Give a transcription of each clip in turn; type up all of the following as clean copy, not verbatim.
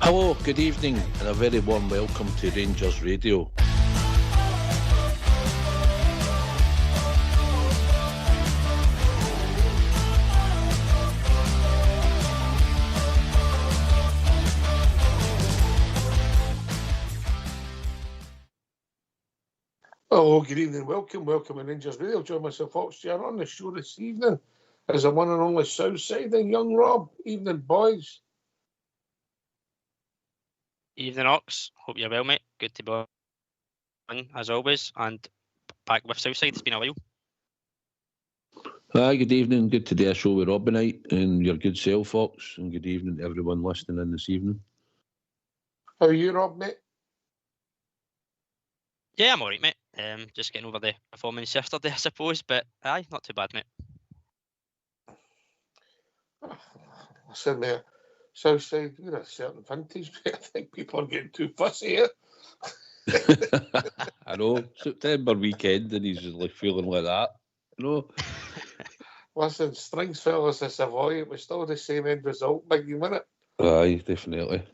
Hello, good evening, and a very warm welcome to Rangers Radio. Hello, good evening, welcome to Rangers Radio. Join myself, Foxchair, on the show this evening is the one and only Southsiding young Rob. Evening, boys. Evening, Ox. Hope you're well, mate. Good to be on, as always, and back with Southside. It's been a while. Hi, good evening. Good to do a show with Rob tonight, and your good self, Fox, and good evening to everyone listening in this evening. How are you, Rob, mate? Yeah, I'm alright, mate. Just getting over the performance yesterday, I suppose, but aye, not too bad, mate. Listen, mate, Southside, we're a certain vintage, mate. I think people are getting too fussy here. I know, September weekend, and he's like feeling like that, you know. Listen, Strings fell as a Savoy, it was still the same end result, Biggie, wasn't it? Aye, definitely.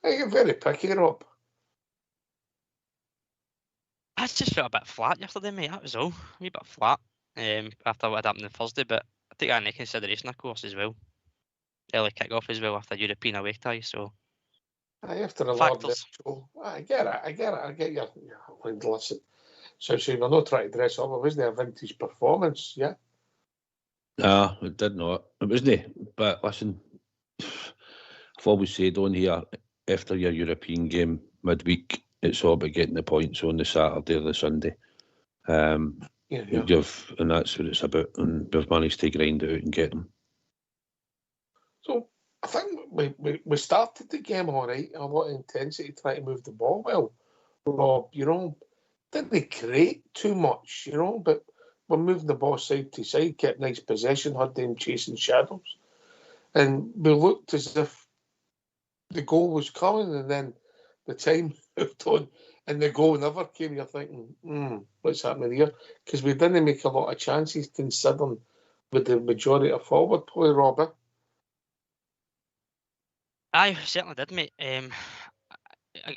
Hey, you're very picky, Rob. I just felt a bit flat yesterday, mate. That was all. A wee bit flat after what had happened on Thursday, but I take that into consideration, of course, as well. Early kick-off as well after European away tie, so... Aye, after a Factors. show. I get it. I get your listen. Southside, we're not trying to dress up. It wasn't a vintage performance, yeah? Nah, it did not. It wasn't, but listen, I've always said on here, after your European game midweek, it's all about getting the points on the Saturday or the Sunday. Yeah. And that's what it's about, and we've managed to grind it out and get them. So I think we started the game all right, a lot of intensity, trying to move the ball well. Rob, didn't create too much, but we're moving the ball side to side, kept nice possession, had them chasing shadows. And we looked as if the goal was coming, and then the time moved on and the goal never came. You're thinking, what's happening here? Because we didn't make a lot of chances considering with the majority of forward play, Robert. Aye, certainly did, mate.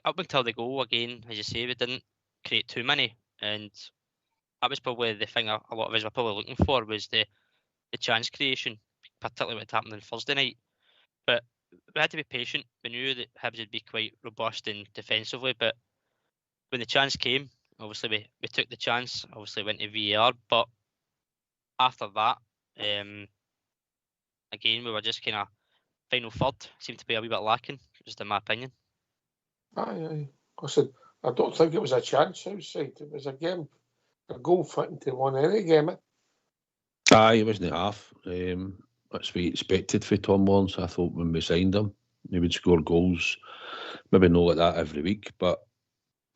Up until the goal, again, as you say, we didn't create too many, and that was probably the thing a lot of us were probably looking for, was the chance creation, particularly what happened on Thursday night. But we had to be patient. We knew that Hibs would be quite robust and defensively, but when the chance came, obviously we took the chance, obviously went to VAR, but after that, again, we were just kind of final third, seemed to be a wee bit lacking, just in my opinion. Aye. Listen, I don't think it was a chance outside. It was a goal fitting to one any game. Aye, it wasn't half. That's what we expected for Tom Lawrence. I thought when we signed him, he would score goals. Maybe not like that every week, but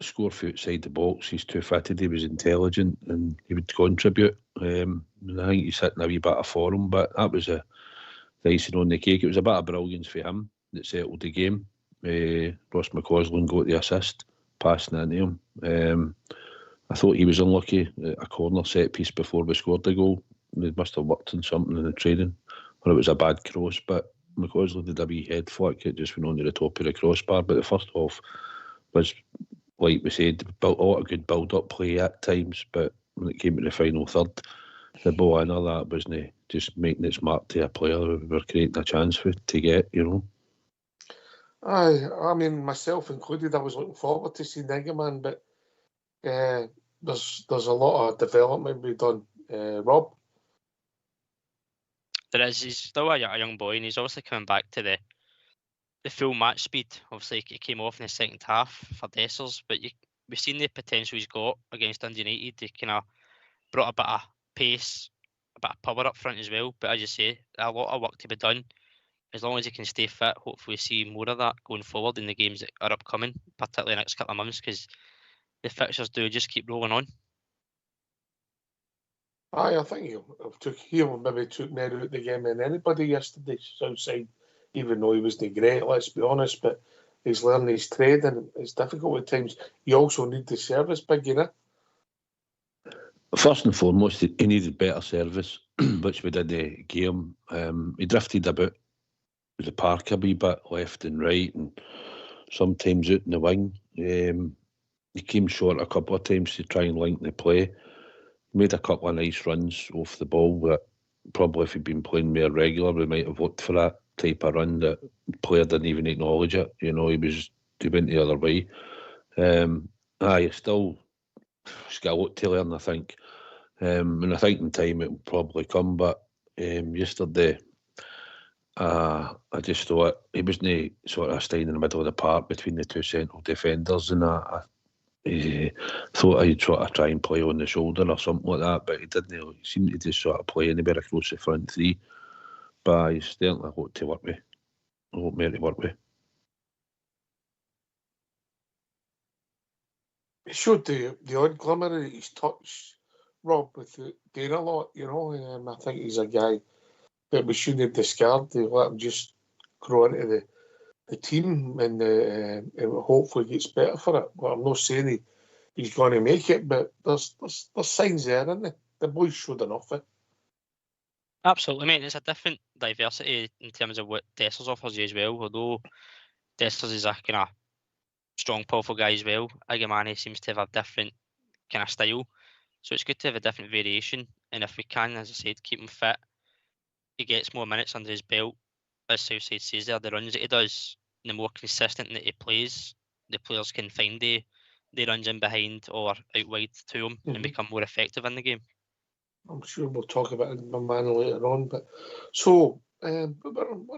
score from outside the box. He's too fitted, he was intelligent, and he would contribute. And I think he's hitting a wee bit of form, but that was the icing on the cake. It was a bit of brilliance for him that settled the game. Ross McCausland got the assist, passing into him. I thought he was unlucky at a corner set piece before we scored the goal. They must have worked on something in the training, or it was a bad cross, but McCausland did a wee head flick. It just went onto the top of the crossbar. But the first half was, like we said, a lot of good build-up play at times, but when it came to the final third, the ball in all that wasn't just making its mark to a player we were creating a chance for to get, Aye, I mean, myself included, I was looking forward to seeing Niggerman, but there's a lot of development we've done. Rob? There is. He's still a young boy, and he's obviously coming back to the full match speed. Obviously, he came off in the second half for Dessers, but we've seen the potential he's got against Dundee United. He kind of brought a bit of pace, a bit of power up front as well. But as you say, a lot of work to be done. As long as he can stay fit, hopefully see more of that going forward in the games that are upcoming, particularly the next couple of months, because the fixtures do just keep rolling on. Aye, I think he maybe took more out the game than anybody yesterday, Southside, even though he wasn't great, let's be honest. But he's learning his trade, and it's difficult at times. You also need the service big, you know. First and foremost, he needed better service, which we did game. He drifted about the park a wee bit, left and right, and sometimes out in the wing. He came short a couple of times to try and link the play. He made a couple of nice runs off the ball, but probably if he'd been playing more regular, we might have looked for that type of run that the player didn't even acknowledge it. He went the other way. He's still got a lot to learn, I think. And I think in time it will probably come, but yesterday I just thought he wasn't sort of staying in the middle of the park between the two central defenders, and I thought he'd sort of try and play on the shoulder or something like that, but he didn't. He seemed to just sort of play anywhere across the front three. But he's certainly a lot to work with. A lot more to work with. He showed the odd glimmer of his touch, Rob, with doing a lot, you know. I think he's a guy that we shouldn't discard. To let him just grow into the team and hopefully gets better for it. Well, I'm not saying he's going to make it, but there's signs there, isn't there? The boys showed enough of it. Absolutely, mate. It's a different diversity in terms of what Dessers offers you as well. Although Dessers is a kind of strong, powerful guy as well, Agamani seems to have a different kind of style. So it's good to have a different variation. And if we can, as I said, keep him fit, he gets more minutes under his belt. As Southside says there, the runs that he does, the more consistent that he plays, the players can find the runs in behind or out wide to him and become more effective in the game. I'm sure we'll talk about it my man later on. But so we're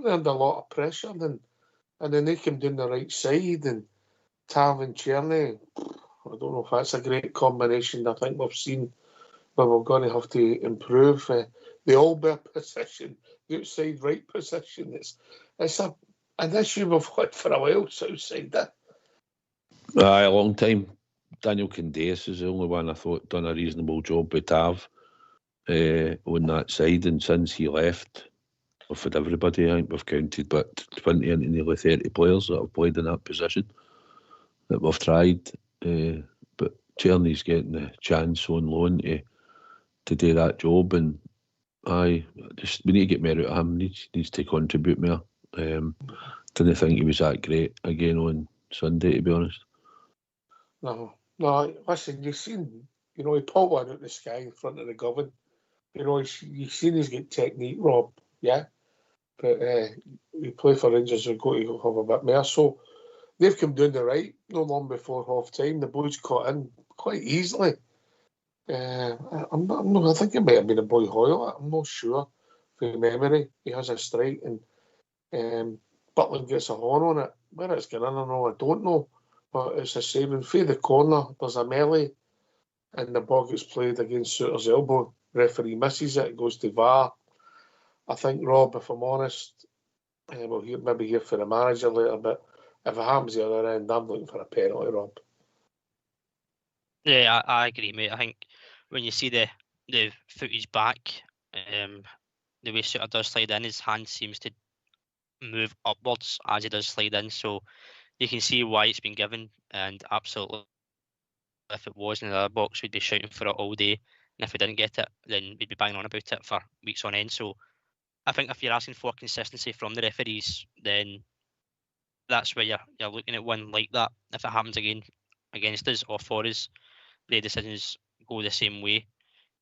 under a lot of pressure, and then they came down the right side, and Tav and Cherny. I don't know if that's a great combination. I think we've seen where we're going to have to improve the Albert position, the outside right position. It's an issue we've had for a while, Southside. A long time. Daniel Candace is the only one I thought done a reasonable job with Tav on that side, and since he left, we've had everybody. I think we've counted but 20 into nearly 30 players that have played in that position that we've tried. But Cherny's getting the chance on loan to do that job, and we need to get more out of him. Needs to contribute more. Didn't think he was that great again on Sunday, to be honest. No. Listen, you've seen, he pulled one out of the sky in front of the Govan. You've seen he's got technique, Rob. Yeah, but we play for Rangers. We've got to have a bit more. So they've come down the right no long before half time. The boys caught in quite easily. I think it might have been a boy Hoyle. I'm not sure from memory. He has a strike, and Butler gets a horn on it. Where it's going in, I don't know. But it's a saving. For the corner, there's a melee, and the ball gets played against Suter's elbow. Referee misses it. It goes to VAR. I think, Rob, if I'm honest, we'll maybe hear from the manager later, but if it happens the other end, I'm looking for a penalty, Rob. Yeah, I agree, mate. I think when you see the footage back, the way Suter does slide in, his hand seems to move upwards as he does slide in. So you can see why it's been given, and absolutely, if it was in the other box, we'd be shouting for it all day. And if we didn't get it, then we'd be banging on about it for weeks on end. So I think if you're asking for consistency from the referees, then that's where you're looking at one like that. If it happens again against us or for us, the decisions go the same way.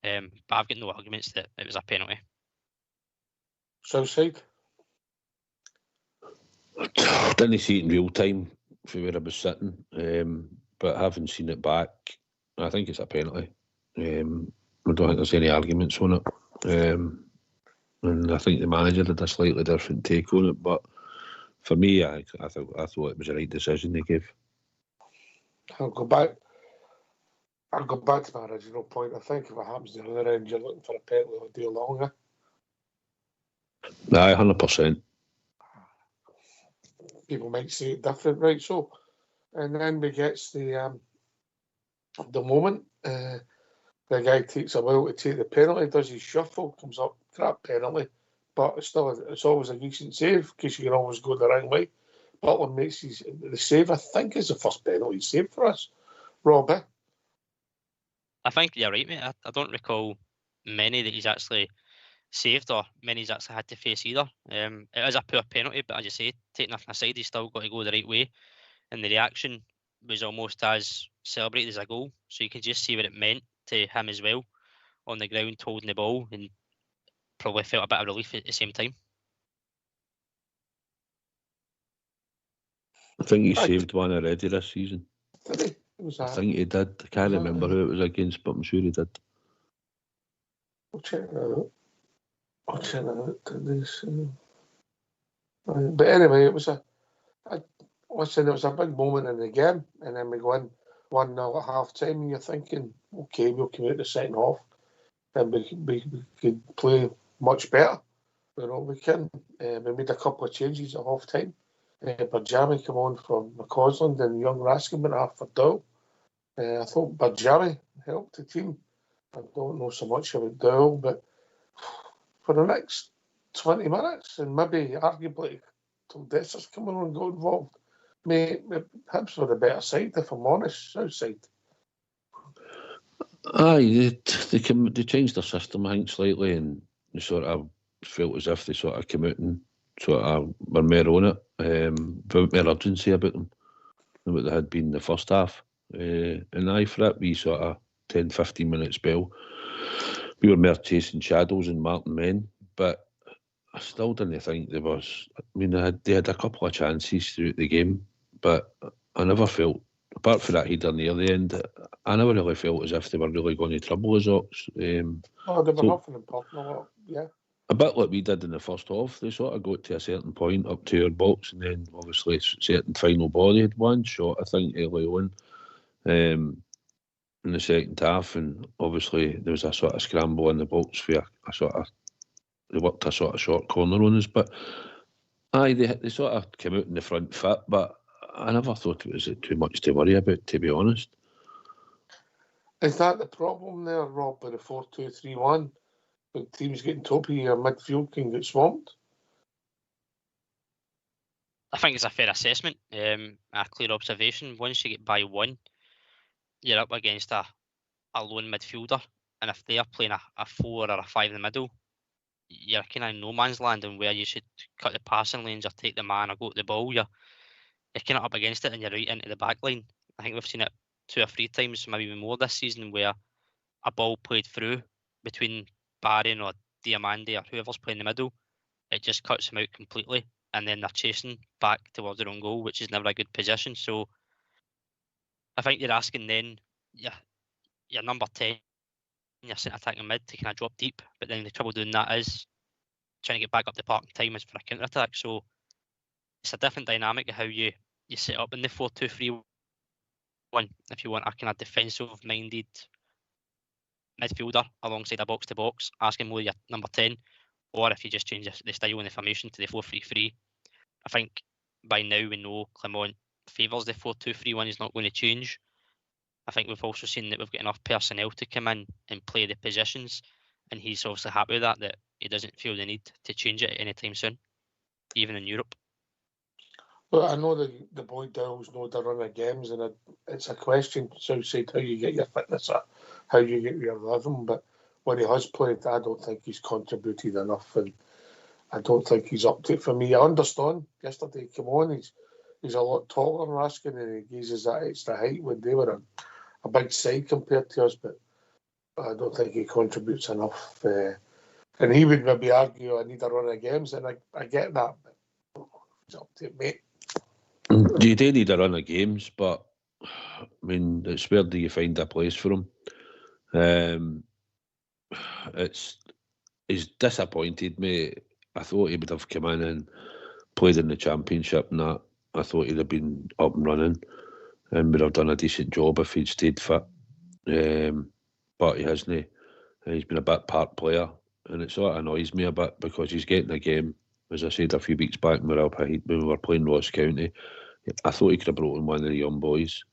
But I've got no arguments that it was a penalty. Southside? Didn't see it in real time from where I was sitting, but having seen it back, I think it's a penalty. I don't think there's any arguments on it. And I think the manager had a slightly different take on it, but for me, I thought it was the right decision they gave. I'll go back to my original point. I think if it happens the other end, you're looking for a penalty all day long. Aye, 100%. People might say it different, right? So, and then we get the moment. The guy takes a while to take the penalty, does his shuffle, comes up, crap penalty, but it's always a decent save because you can always go the wrong way. Butler makes the save. I think is the first penalty save for us, Rob. I think you're right, mate. I don't recall many that he's actually saved or many he's actually had to face either. It is a poor penalty, but as you say, taking nothing aside, he's still got to go the right way. And the reaction was almost as celebrated as a goal. So you can just see what it meant to him as well on the ground, holding the ball, and probably felt a bit of relief at the same time. I think he saved one already this season. Did he? I think he did. I can't remember who it was against, but I'm sure he did. I'll check that out. But anyway, it was a big moment in the game, and then we go in 1-0 at half time, and you're thinking, okay, we'll come out the second half, and we could play much better. You know, we can. We made a couple of changes at half time. Barjami came on for McCausland, and young Raskin went off for Dow. I thought Barjami helped the team. I don't know so much about Dow, but for the next 20 minutes, and maybe arguably till Dessers come on and got involved, Hibs were the better side, if I'm honest, Southside. Aye, they changed their system, I think, slightly, and they sort of felt as if they sort of came out and sort of were more on it, with more urgency about them than what they had been in the first half. And aye, for that wee sort of 10-15 minute spell, we were more chasing shadows and marking men, but I still didn't think there was. I mean, they had a couple of chances throughout the game, but I never felt, apart from that header near the end, I never really felt as if they were really going to trouble us. They were nothing important, yeah. A bit like we did in the first half. They sort of got to a certain point up to our box, and then obviously certain final ball. They had one shot, I think, early on in the second half, and obviously there was a sort of scramble in the box for they worked a sort of short corner on us. But aye, they sort of came out in the front foot, but I never thought it was too much to worry about, to be honest. Is that the problem there, Rob, with the 4-2-3-1? When teams getting top of your midfield can get swamped? I think it's a fair assessment, a clear observation. Once you get by one, you're up against a lone midfielder, and if they are playing a 4 or a 5 in the middle, you're kind of in no man's land, and where you should cut the passing lanes or take the man or go to the ball, you're kind of up against it, and you're right into the back line. I think we've seen it 2 or 3 times, maybe even more this season, where a ball played through between Barron or Diamande or whoever's playing the middle, it just cuts them out completely, and then they're chasing back towards their own goal, which is never a good position. So I think you're asking then your number 10, your centre attacking mid, to kind of drop deep, but then the trouble doing that is trying to get back up the park in time is for a counter attack. So it's a different dynamic of how you set up in the 4-2-3-1 if you want a kind of defensive minded midfielder alongside a box to box, asking more your number 10, or if you just change the style and the formation to the 4-3-3. I think by now we know Clement favours the 4-2-3-1. He's not going to change. I think we've also seen that we've got enough personnel to come in and play the positions, and he's obviously happy with that he doesn't feel the need to change it anytime soon, even in Europe. Well, I know the boy Dowell's know the run of games, and it's a question, Southside, how you get your fitness up, how you get your rhythm. But when he has played, I don't think he's contributed enough, and I don't think he's up to it for me. I understand yesterday he came on, he's a lot taller than Raskin, and he gives us that extra height when they were a big side compared to us, but I don't think he contributes enough. And he would maybe argue I need a run of games, and I get that, but it's up to it, mate. You do need a run of games, but I mean, it's where do you find a place for him? He's disappointed me. I thought he would have come in and played in the Championship and that. I thought he'd have been up and running and would have done a decent job if he'd stayed fit. But he hasn't. He's been a bit part player, and it sort of annoys me a bit because he's getting a game. As I said a few weeks back when we were playing Ross County, I thought he could have brought in one of the young boys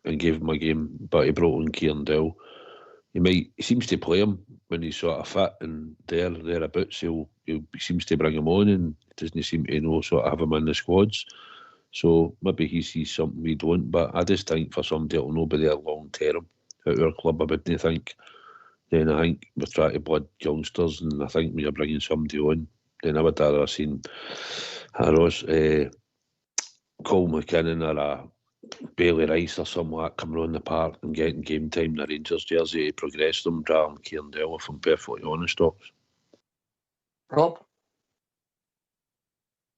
and gave him a game, but he brought in Kieran Dowell. He seems to play him when he's sort of fit and thereabouts. He seems to bring him on, and doesn't seem to sort of have him in the squads. So maybe he sees something we don't, but I just think for somebody that will know be there long term at our club, I wouldn't think. Then I think we're trying to blood youngsters, and I think when you're bringing somebody on, then I would rather have seen Cole McKinnon or a Bailey Rice or something like that coming on the park and getting game time in the Rangers jersey to progress them rather than Kieran Dell, if I'm perfectly honest, Ox. Rob?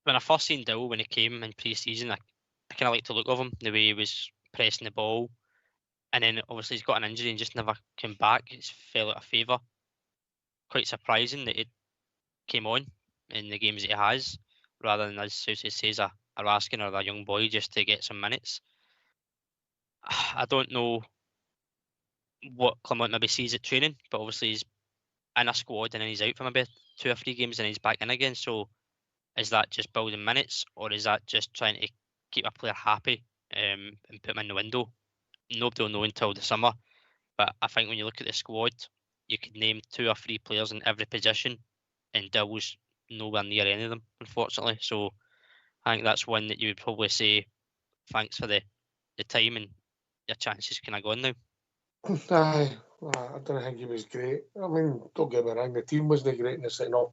When I first seen Dill when he came in pre-season, I kind of liked the look of him, the way he was pressing the ball. And then obviously he's got an injury and just never came back. It's fell out of favour. Quite surprising that he came on in the games that he has, rather than, as Susie says, a Raskin or a young boy just to get some minutes. I don't know what Clement maybe sees at training, but obviously he's in a squad and then he's out for maybe 2 or 3 games and he's back in again. So is that just building minutes, or is that just trying to keep a player happy and put him in the window? Nobody will know until the summer. But I think when you look at the squad, you could name 2 or 3 players in every position, and Dill's nowhere near any of them, unfortunately. So I think that's one that you would probably say thanks for the time, and your chances kind of gone now. Aye, I don't think he was great. I mean, don't get me wrong, the team wasn't great in the second half,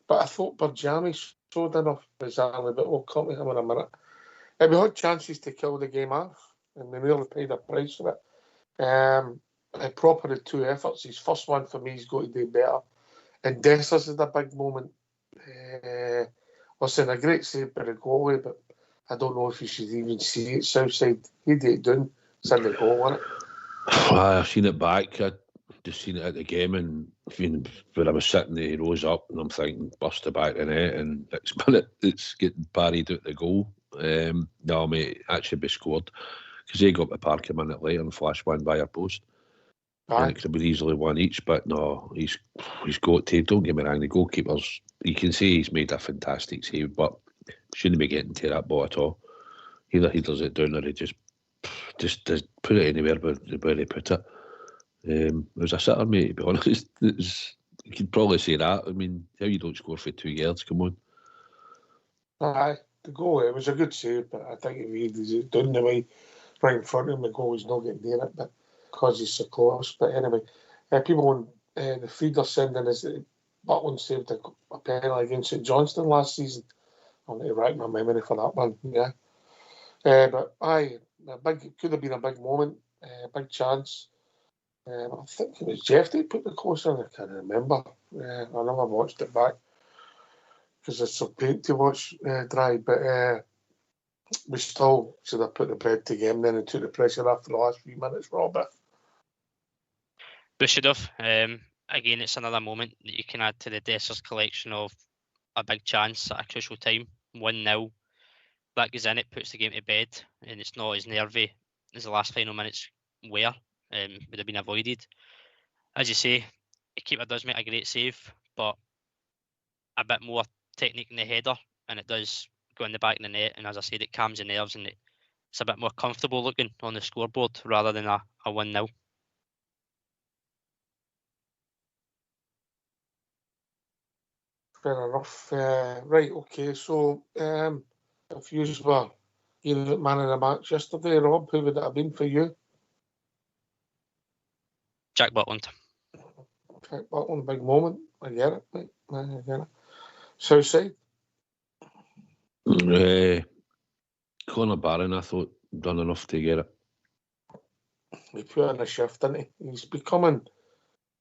but I thought Barjani showed enough bizarrely, but we'll come to him in a minute. We had chances to kill the game off, and we nearly paid a price for it. Proper had 2 efforts. His first one for me, he's got to do better. And Dessers is a big moment. Listen, a great save by the goalie, but I don't know if you should even see it. Southside, he did it down, send the goal on it. I've seen it back. I just seen it at the game, and when I was sitting there, he rose up, and I'm thinking, bust the back of the net, and next minute it's getting parried out the goal. No, mate, actually be scored, because they got to the park a minute later and flashed one by a post. Aye. And it could have been easily one each, but no, he's got to. Don't get me wrong, the goalkeepers, you can see he's made a fantastic save, but shouldn't be getting to that ball at all. Either he does it down or he just put it anywhere where he put it. It was a sitter, mate, to be honest. You could probably say that. I mean, how you don't score for 2 yards, come on. Aye, the goal, it was a good save, but I think if he did it down the way right in front of him, the goal was not getting near it, but because he's so close. But anyway, people on the feed are sending us that Butland saved a penalty against St Johnstone last season. I'll need to rack my memory for that one, yeah. But aye, it could have been a big moment, big chance. I think it was Jeff that put the cross on. I can't remember. I never watched it back because it's so paint to watch dry. But we still should have put the bread to game then and took the pressure after the last few minutes, Robert. We should have. Again, it's another moment that you can add to the Dessers collection of a big chance at a crucial time. 1-0. That goes in, it puts the game to bed, and it's not as nervy as the last final minutes were. Would have been avoided. As you say, the keeper does make a great save, but a bit more technique in the header, and it does go in the back of the net. And as I said, it calms the nerves, and it's a bit more comfortable looking on the scoreboard rather than a 1-0. Fair enough. Right, okay. So, if you were the man of the match yesterday, Rob, who would it have been for you? Jack Butland. Jack Butland, big moment. I get it, mate. I get it. Southside? Conor Barron, I thought, done enough to get it. He put in a shift, didn't he? He's becoming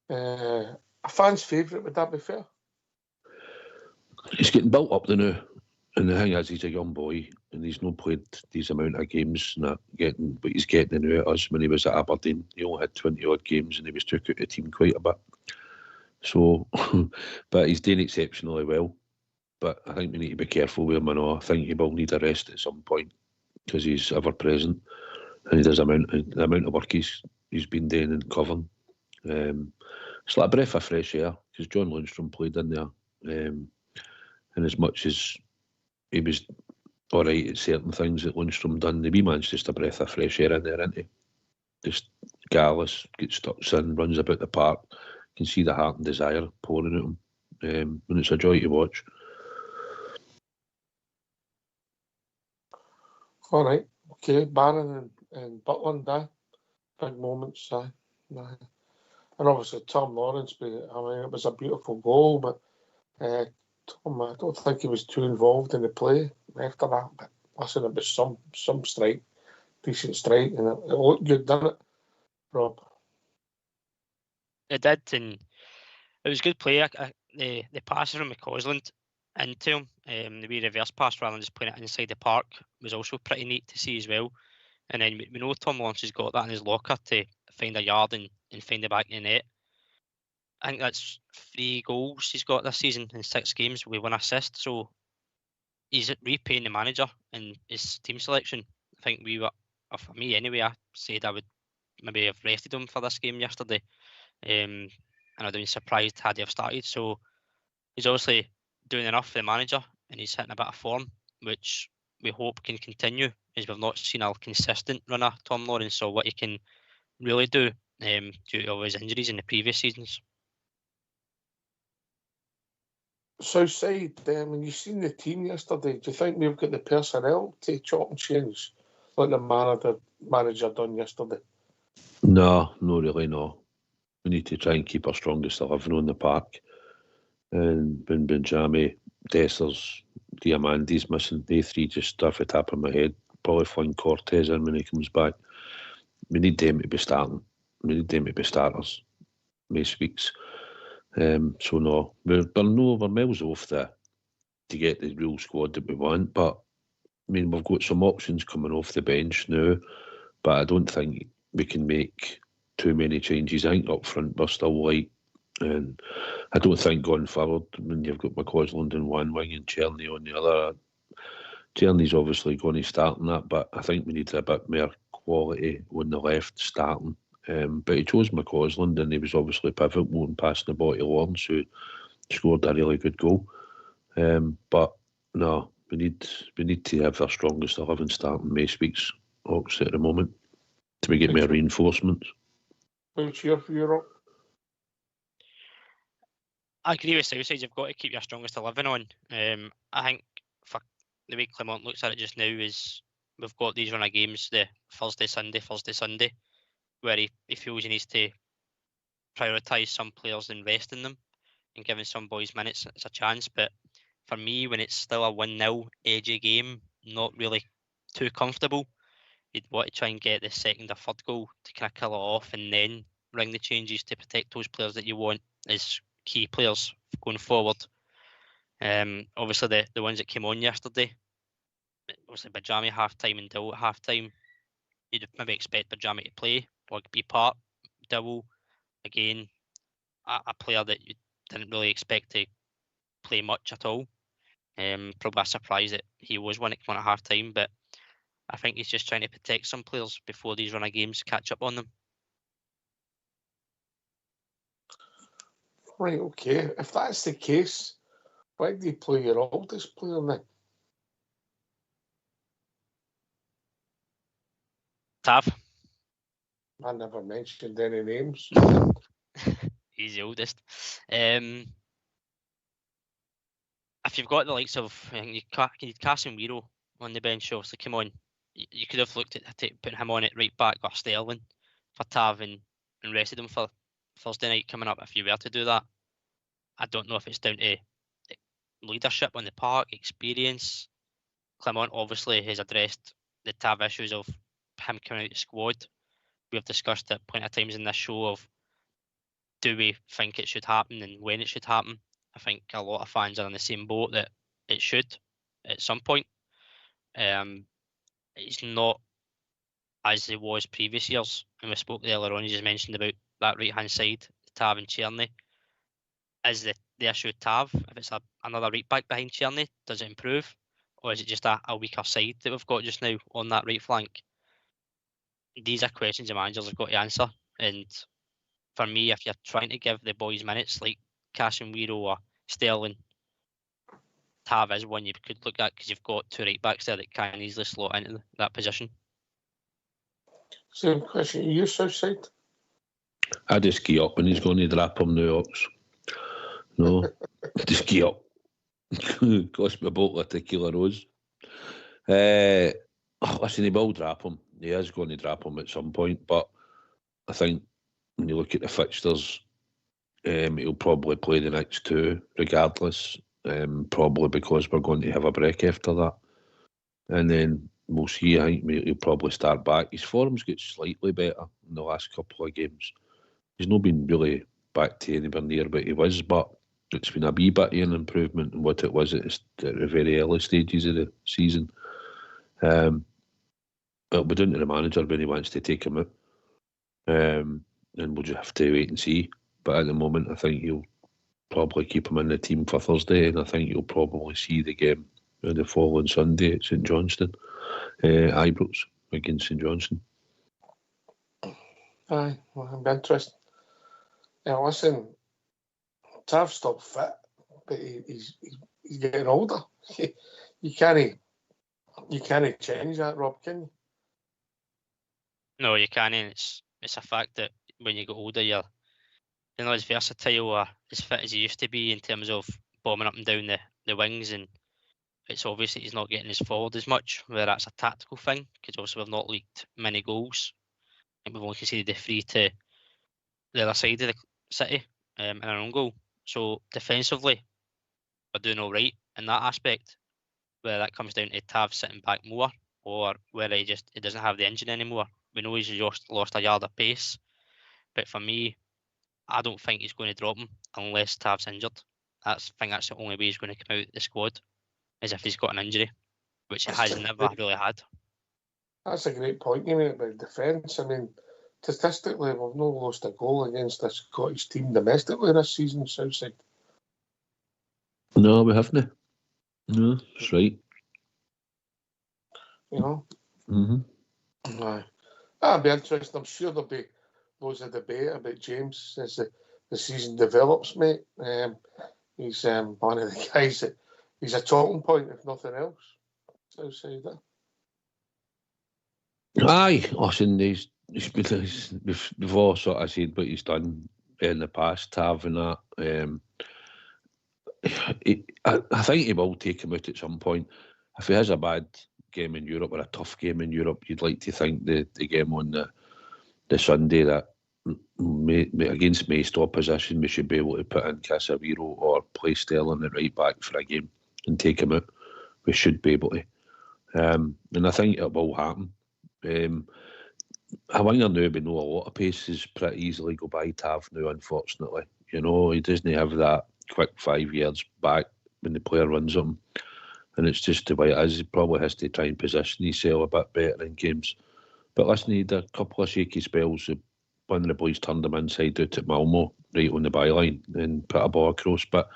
a fan's favourite, would that be fair? He's getting built up now, and the thing is, he's a young boy, and he's not played these amount of games, but he's getting now at us. When he was at Aberdeen, he only had 20 odd games, and he was took out of the team quite a bit. So, but he's doing exceptionally well. But I think we need to be careful with him. I think he will need a rest at some point because he's ever present, and he does the amount of work he's been doing and covering. It's like a breath of fresh air because John Lundstrom played in there. And as much as he was all right at certain things that Lundstrom done, the wee man's just a breath of fresh air in there, isn't he? Just gallus, gets stuck in, runs about the park. You can see the heart and desire pouring at him. And it's a joy to watch. All right, okay, Barron and Butland, big moments, aye. And obviously Tom Lawrence, I mean, it was a beautiful goal, but Tom, I don't think he was too involved in the play after that. But listen, it was some strike, decent strike, and it looked good, didn't it, Rob? It did, and it was good play. The pass from McCausland into him, the wee reverse pass rather than just playing it inside the park was also pretty neat to see as well. And then we know Tom Lawrence has got that in his locker to find a yard and find the back of the net. I think that's 3 goals he's got this season in 6 games with 1 assist. So he's repaying the manager and his team selection. I think we were, for me anyway, I said I would maybe have rested him for this game yesterday. And I'd have been surprised had he have started. So he's obviously doing enough for the manager and he's hitting a bit of form, which we hope can continue, as we've not seen a consistent runner, Tom Lawrence, so what he can really do due to all his injuries in the previous seasons. Southside, when you've seen the team yesterday, do you think we've got the personnel to chop and change like the manager done yesterday? No, really, no. We need to try and keep our strongest 11 on the park. And when Benjami, Dessers, Diamandi's missing, they 3 just off the top of my head. Probably fling Cortez in when he comes back. We need them to be starting. We need them to be starters most weeks. So no, we're miles off to get the real squad that we want. But I mean, we've got some options coming off the bench now. But I don't think we can make too many changes. I think up front we're still light. And I don't think going forward, when you've got McCausland in one wing and Cherny on the other, Cherny's obviously going to start in that, but I think we need a bit more quality on the left starting. But he chose McCausland and he was obviously pivotal in passing the ball to Lawrence, who scored a really good goal. But no, we need to have our strongest 11 starting most weeks, Ox, at the moment, till we get more reinforcements. Who's here for Europe? I agree with Southside. You've got to keep your strongest 11 on. I think for the way Clement looks at it just now is we've got these run of games, the Thursday, Sunday, where he feels he needs to prioritise some players and rest in them and giving some boys minutes as a chance. But for me, when it's still a 1-0 edgy game, not really too comfortable, you'd want to try and get the second or third goal to kind of kill it off and then ring the changes to protect those players that you want as key players going forward. Obviously the ones that came on yesterday, obviously Bajami half-time and Dowell at half-time, you'd maybe expect Bajami to play or be part. Dowell, again, a player that you didn't really expect to play much at all. Probably a surprise that he was one at half-time, but I think he's just trying to protect some players before these run of games catch up on them. Right, okay. If that's the case, why do you play your oldest player then? Tav? I never mentioned any names. He's the oldest. If you've got the likes of Casemiro on the bench, obviously come on. You could have looked at putting him on at right back or Sterling for Tav and rested him for Thursday night coming up if you were to do that. I don't know if it's down to leadership on the park, experience. Clement obviously has addressed the Tav issues of him coming out of the squad. We have discussed at plenty of times in this show of do we think it should happen and when it should happen. I think a lot of fans are in the same boat that it should at some point. It's not as it was previous years. And we spoke earlier on, you just mentioned about that right-hand side, Tav and Cherny. Is the issue with Tav, if it's another right back behind Cherny, does it improve? Or is it just a weaker side that we've got just now on that right flank? These are questions the managers have got to answer. And for me, if you're trying to give the boys minutes like Casemiro or Sterling, Tav is one you could look at because you've got 2 right backs there that can easily slot into that position. Same question. You, Southside? I just key up when he's going to drop him now, Ox. No, just key up. Cost me a bottle of tequila rose. listen, he will drop him. He is going to drop him at some point, but I think when you look at the fixtures, he'll probably play the next two regardless, probably because we're going to have a break after that. And then we'll see. I think he'll probably start back. His form's got slightly better in the last couple of games. He's not been really back to anywhere near what he was, but it's been a wee bit of an improvement in what it was at the very early stages of the season. It'll be down to the manager when he wants to take him out. And we'll just have to wait and see. But at the moment, I think he'll probably keep him in the team for Thursday, and I think you'll probably see the game the following Sunday at St Johnstone, Ibrox against St Johnstone. Aye, well, it'll be interesting. Now, listen, Tav's still fit, but he's getting older. You can't change that, Rob, can you? No, you can't. It's a fact that when you get older, you're not as versatile or as fit as you used to be in terms of bombing up and down the wings, and it's obvious that he's not getting as forward as much, whether that's a tactical thing, because obviously we've not leaked many goals, and we've only conceded the 3 to the other side of the city and our own goal. So defensively, we're doing all right in that aspect, whether that comes down to Tav sitting back more or whether he doesn't have the engine anymore. We know he's lost a yard of pace, but for me, I don't think he's going to drop him unless Tav's injured. I think that's the only way he's going to come out of the squad, is if he's got an injury, which he has never really had. That's a great point you make about defence. I mean, statistically, we've not lost a goal against a Scottish team domestically this season, Southside. No, we haven't. No, that's right. You know? Mm-hmm. Aye. That'll be interesting. I'm sure there'll be loads of debate about James as the season develops, mate. He's one of the guys that he's a talking point, if nothing else. Southside there. Aye, listen, we've all sort of said what he's done in the past, Tav and that. I think he will take him out at some point. If he has a bad game in Europe or a tough game in Europe, you'd like to think the game on the Sunday that against Mace opposition, we should be able to put in Casemiro or play Sterling at right back for a game and take him out. We should be able to. And I think it will happen. I think now we know a lot of paces pretty easily go by Tav now, unfortunately. You know, he doesn't have that quick 5 yards back when the player runs him. And it's just the way it is. He probably has to try and position himself a bit better in games. But listen, he had a couple of shaky spells. One of the boys turned him inside out at Malmo, right on the byline, and put a ball across. But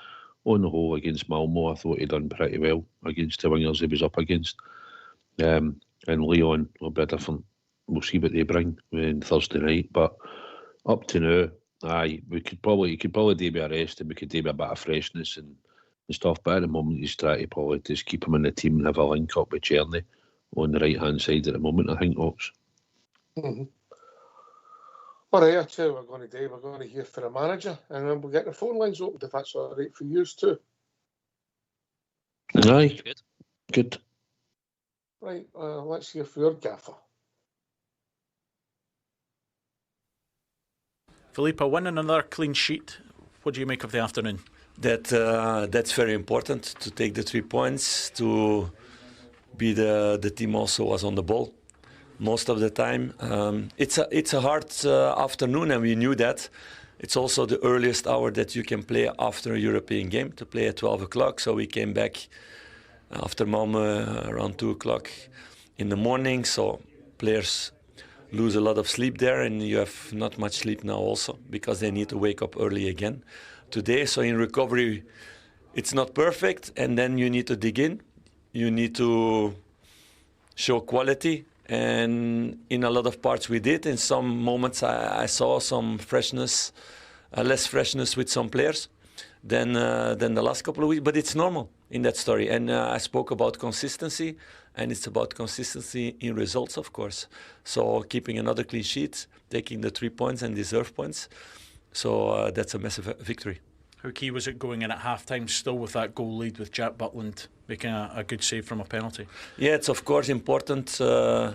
on the whole, against Malmo, I thought he'd done pretty well against the wingers he was up against. And Leon will be different. We'll see what they bring on Thursday night. But up to now, aye, you could probably do with a rest and we could do with a bit of freshness and stuff. But at the moment, he's trying to probably just keep him in the team and have a link up with Cherny on the right hand side at the moment, I think, Ox. Mm-hmm. All right, I'll tell you what we're going to do. We're going to hear from the manager and then we'll get the phone lines open if that's all right for you too. Aye, good. Right, let's hear from your gaffer. Philippa, win another clean sheet. What do you make of the afternoon? That's very important to take the 3 points, to be the team also was on the ball most of the time. It's a hard afternoon, and we knew that. It's also the earliest hour that you can play after a European game, to play at 12 o'clock. So we came back after Malmö around 2 o'clock in the morning. So players lose a lot of sleep there, and you have not much sleep now also because they need to wake up early again today. So in recovery, it's not perfect, and then you need to dig in. You need to show quality, and in a lot of parts we did. In some moments I saw some freshness, less freshness with some players than the last couple of weeks, but it's normal in that story. And I spoke about consistency, and it's about consistency in results, of course. So keeping another clean sheet, taking the 3 points and deserved points. So that's a massive victory. How key was it going in at half-time still with that goal lead with Jack Butland making a good save from a penalty? Yeah, it's of course important to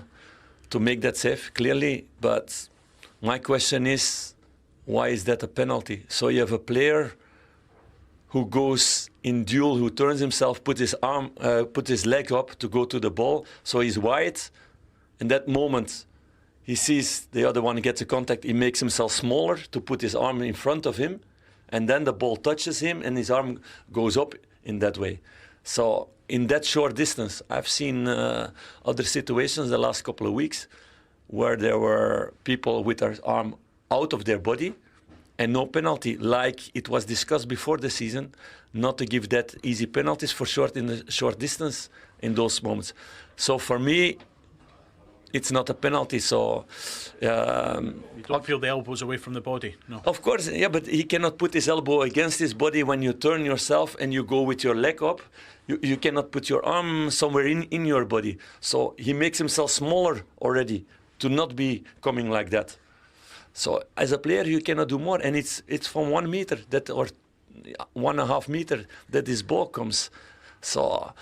make that save, clearly. But my question is, why is that a penalty? So you have a player who goes in duel, who turns himself, put his leg up to go to the ball, so he's wide. In that moment, he sees the other one gets a contact, he makes himself smaller to put his arm in front of him, and then the ball touches him and his arm goes up in that way. So in that short distance, I've seen other situations the last couple of weeks where there were people with their arm out of their body, and no penalty, like it was discussed before the season, not to give that easy penalties for in the short distance in those moments. So for me, it's not a penalty. So you don't feel the elbow's away from the body, no? Of course, yeah, but he cannot put his elbow against his body when you turn yourself and you go with your leg up. You cannot put your arm somewhere in your body. So he makes himself smaller already to not be coming like that. So as a player, you cannot do more, and it's from 1 meter or 1.5 meter that this ball comes. So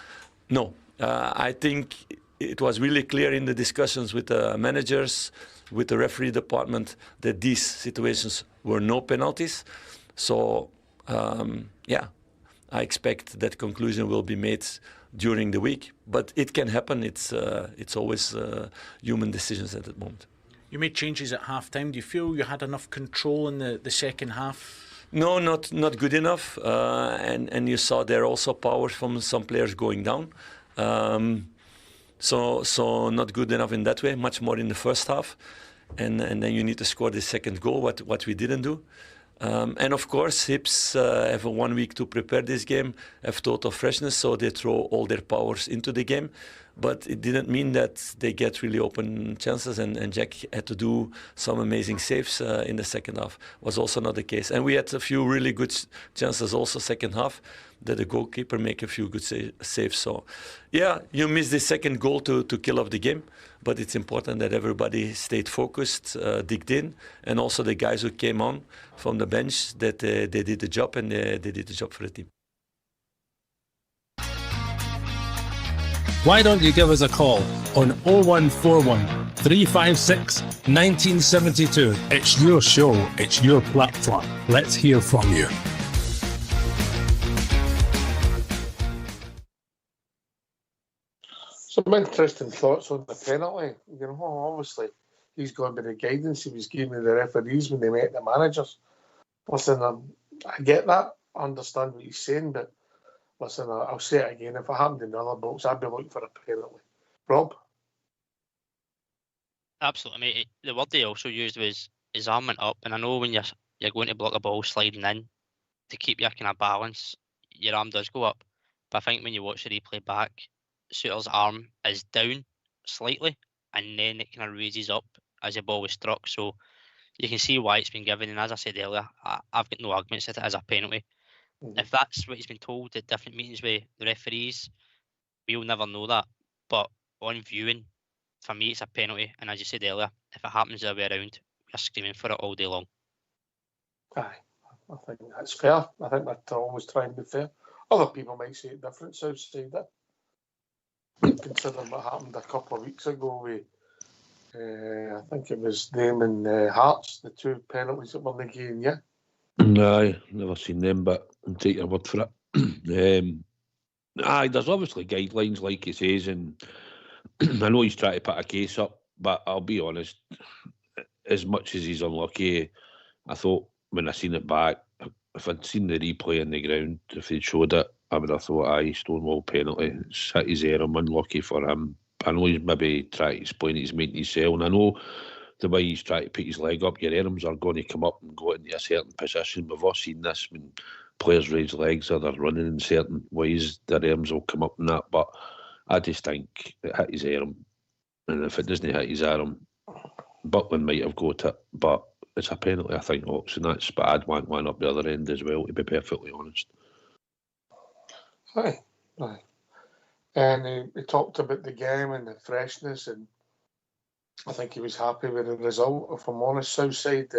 no, I think it was really clear in the discussions with the managers, with the referee department, that these situations were no penalties. So yeah, I expect that conclusion will be made during the week, but it can happen. It's always human decisions at that moment. You made changes at half-time. Do you feel you had enough control in the second half? No, not good enough. And you saw there also power from some players going down. So not good enough in that way, much more in the first half. And then you need to score the second goal, what we didn't do. And of course, Hibs have 1 week to prepare this game, have total freshness, so they throw all their powers into the game. But it didn't mean that they get really open chances, and Jack had to do some amazing saves in the second half. Was also not the case. And we had a few really good chances also second half, that the goalkeeper make a few good saves. So, yeah, you missed the second goal to kill off the game, but it's important that everybody stayed focused, digged in, and also the guys who came on from the bench, that they did the job, and they did the job for the team. Why don't you give us a call on 0141 356 1972? It's your show, it's your platform. Let's hear from you. Some interesting thoughts on the penalty. You know, obviously, he's going by the guidance he was giving the referees when they met the managers. Listen, I get that, I understand what he's saying, but listen, I'll say it again. If it happened in the other box, I'd be looking for a penalty. Rob? Absolutely, mate. The word they also used was his arm went up, and I know when you're going to block a ball sliding in, to keep your kind of balance, your arm does go up. But I think when you watch the replay back, Suter's arm is down slightly, and then it kind of raises up as the ball was struck. So you can see why it's been given. And as I said earlier, I've got no arguments that it is a penalty. Mm-hmm. If that's what he's been told at different meetings with the referees, we'll never know that. But on viewing, for me, it's a penalty. And as you said earlier, if it happens the other way around, we're screaming for it all day long. Aye, I think that's fair. I think we're always trying to be fair. Other people might say it different, so say that. Considering what happened a couple of weeks ago with, I think it was them and Hearts, the two penalties that were negated, yeah? No, never seen them, but I'll take your word for it. Aye, there's obviously guidelines, like he says, and I know he's trying to put a case up, but I'll be honest, as much as he's unlucky, I thought when I seen it back, if I'd seen the replay on the ground, if they'd showed it, I would have thought, aye, Stonewall penalty. It's hit his ear, I'm unlucky for him. I know he's maybe trying to explain it, he's making his cell, and I know the way he's trying to put his leg up, your arms are going to come up and go into a certain position. We've all seen this when players raise legs or they're running in certain ways, their arms will come up and that, but I just think it hit his arm, and if it doesn't hit his arm, Butland might have got it, but it's a penalty, I think, Ox, and that's, but I'd want one up the other end as well, to be perfectly honest. Aye. And he talked about the game and the freshness, and I think he was happy with the result. If I'm honest, Southside,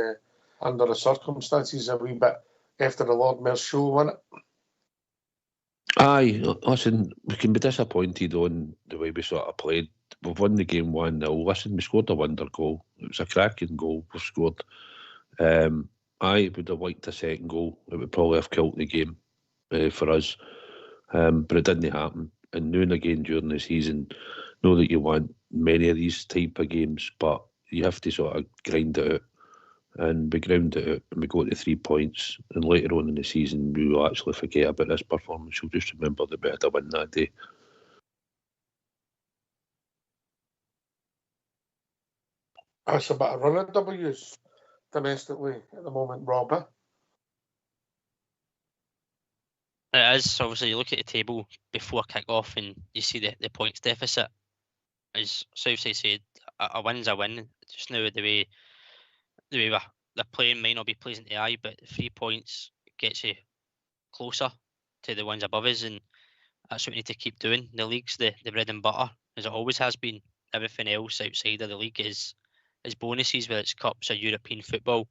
under the circumstances, a wee bit after the Lord Mayor's show, wasn't it? Aye, listen, we can be disappointed on the way we sort of played. We've won the game 1-0. Listen, we scored a wonder goal. It was a cracking goal we scored. I would have liked a second goal. It would probably have killed the game for us. But it didn't happen. And now and again during the season, know that you want many of these type of games, but you have to sort of grind it out. And we ground it out and we got to 3 points. And later on in the season, we will actually forget about this performance. We'll just remember that we had a win that day. That's a bit of running W's domestically at the moment, Robbie. It is. Obviously, you look at the table before kick-off and you see the points deficit. As Southside said, a win's a win. Just now, the way they're playing might not be pleasing to the eye, but 3 points gets you closer to the ones above us, and that's what we need to keep doing. The league's the bread and butter, as it always has been. Everything else outside of the league is bonuses, whether it's cups or European football.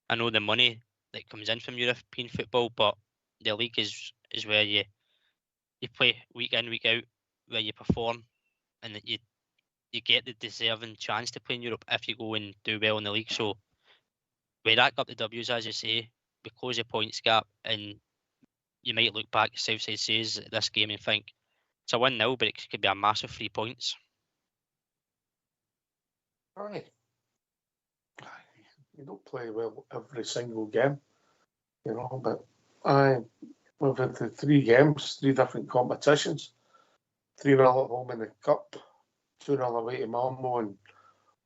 I know the money that comes in from European football, but the league is where you play week in, week out, where you perform, and that you get the deserving chance to play in Europe if you go and do well in the league. So we rack up the W's, as you say, we close the points gap, and you might look back, Southside says, at this game and think, it's a 1-0, but it could be a massive 3 points. Aye. You don't play well every single game, you know, but we've had the 3 games, 3 different competitions, 3-0 at home in the Cup, 2-0 away to Malmo, and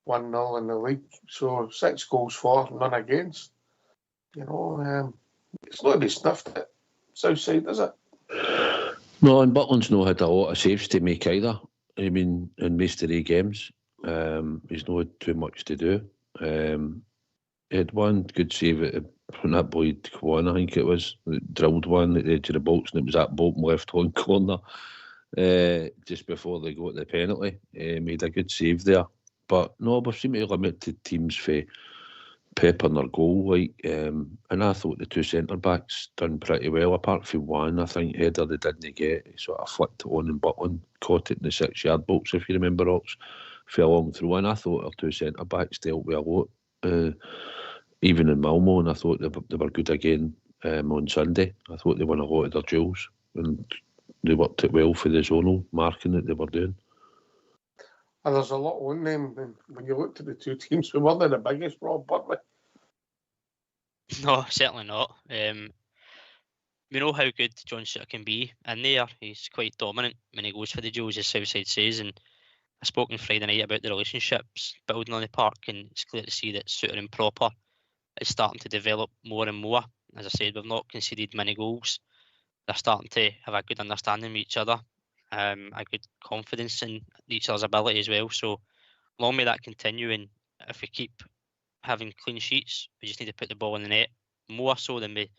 1-0 in the league. So 6 goals for, none against. You know, it's not to be sniffed at Southside, is it? No, and Butland's not had a lot of saves to make either. I mean, in most of the games, he's not had too much to do. He had one good save from that boy Kwan, I think it was, that drilled one at the edge of the box, and it was that bottom left-hand corner just before they got the penalty. Made a good save there. But no, we seem to limit teams for peppering their goal, and I thought the 2 centre-backs done pretty well, apart from one, I think, header they didn't get. He sort of flicked it on and Butland caught it in the 6-yard box, if you remember, Ox. Fell along through, and I thought our 2 centre-backs dealt with a lot. Even in Malmo, and I thought they were good again on Sunday. I thought they won a lot of their duels, and they worked it well for the zonal marking that they were doing. And there's a lot on them. And when you looked at the 2 teams, we weren't the biggest, Rob, weren't we? No, certainly not. We know how good John Suter can be in there. He's quite dominant when he goes for the duels, as Southside says, and I spoke on Friday night about the relationships building on the park, and it's clear to see that Suter and Proper is starting to develop more and more. As I said, we've not conceded many goals. They're starting to have a good understanding of each other, a good confidence in each other's ability as well. So long may that continue, and if we keep having clean sheets, we just need to put the ball in the net more so than we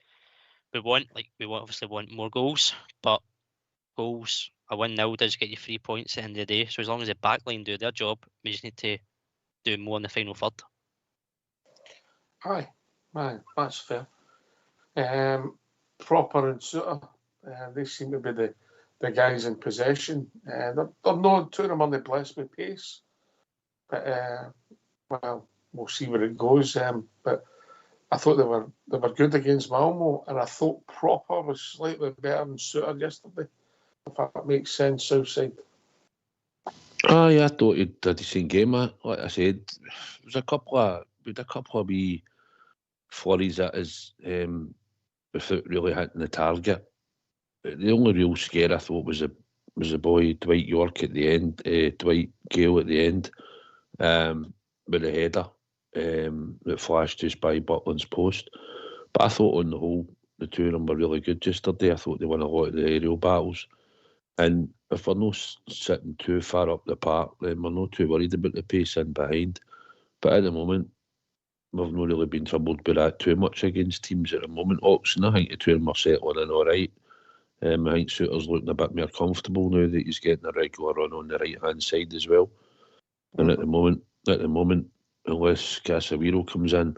want. Like, we obviously want more goals, but goals, a 1-0 does get you 3 points at the end of the day. So as long as the back line do their job, we just need to do more in the final third. Aye, that's fair. Proper and Suter, they seem to be the guys in possession. They're not, 2 of them aren't blessed with pace, but well, we'll see where it goes. But I thought they were good against Malmo, and I thought Proper was slightly better than Suter yesterday, if that makes sense, Southside. Yeah, I thought he did a decent game. Like I said, there was a couple of wee flurries at us without really hitting the target. The only real scare I thought was the boy Dwight York at the end, Dwight Gale at the end, with the header that flashed just by Butland's post. But I thought on the whole, the 2 of them were really good yesterday. I thought they won a lot of the aerial battles. And if we're not sitting too far up the park, then we're not too worried about the pace in behind. But at the moment, we've not really been troubled by that too much against teams at the moment. Oxen, I think the 2 of them are settling in all right. I think Suter's looking a bit more comfortable now that he's getting a regular run on the right-hand side as well. And at the moment, unless Casemiro comes in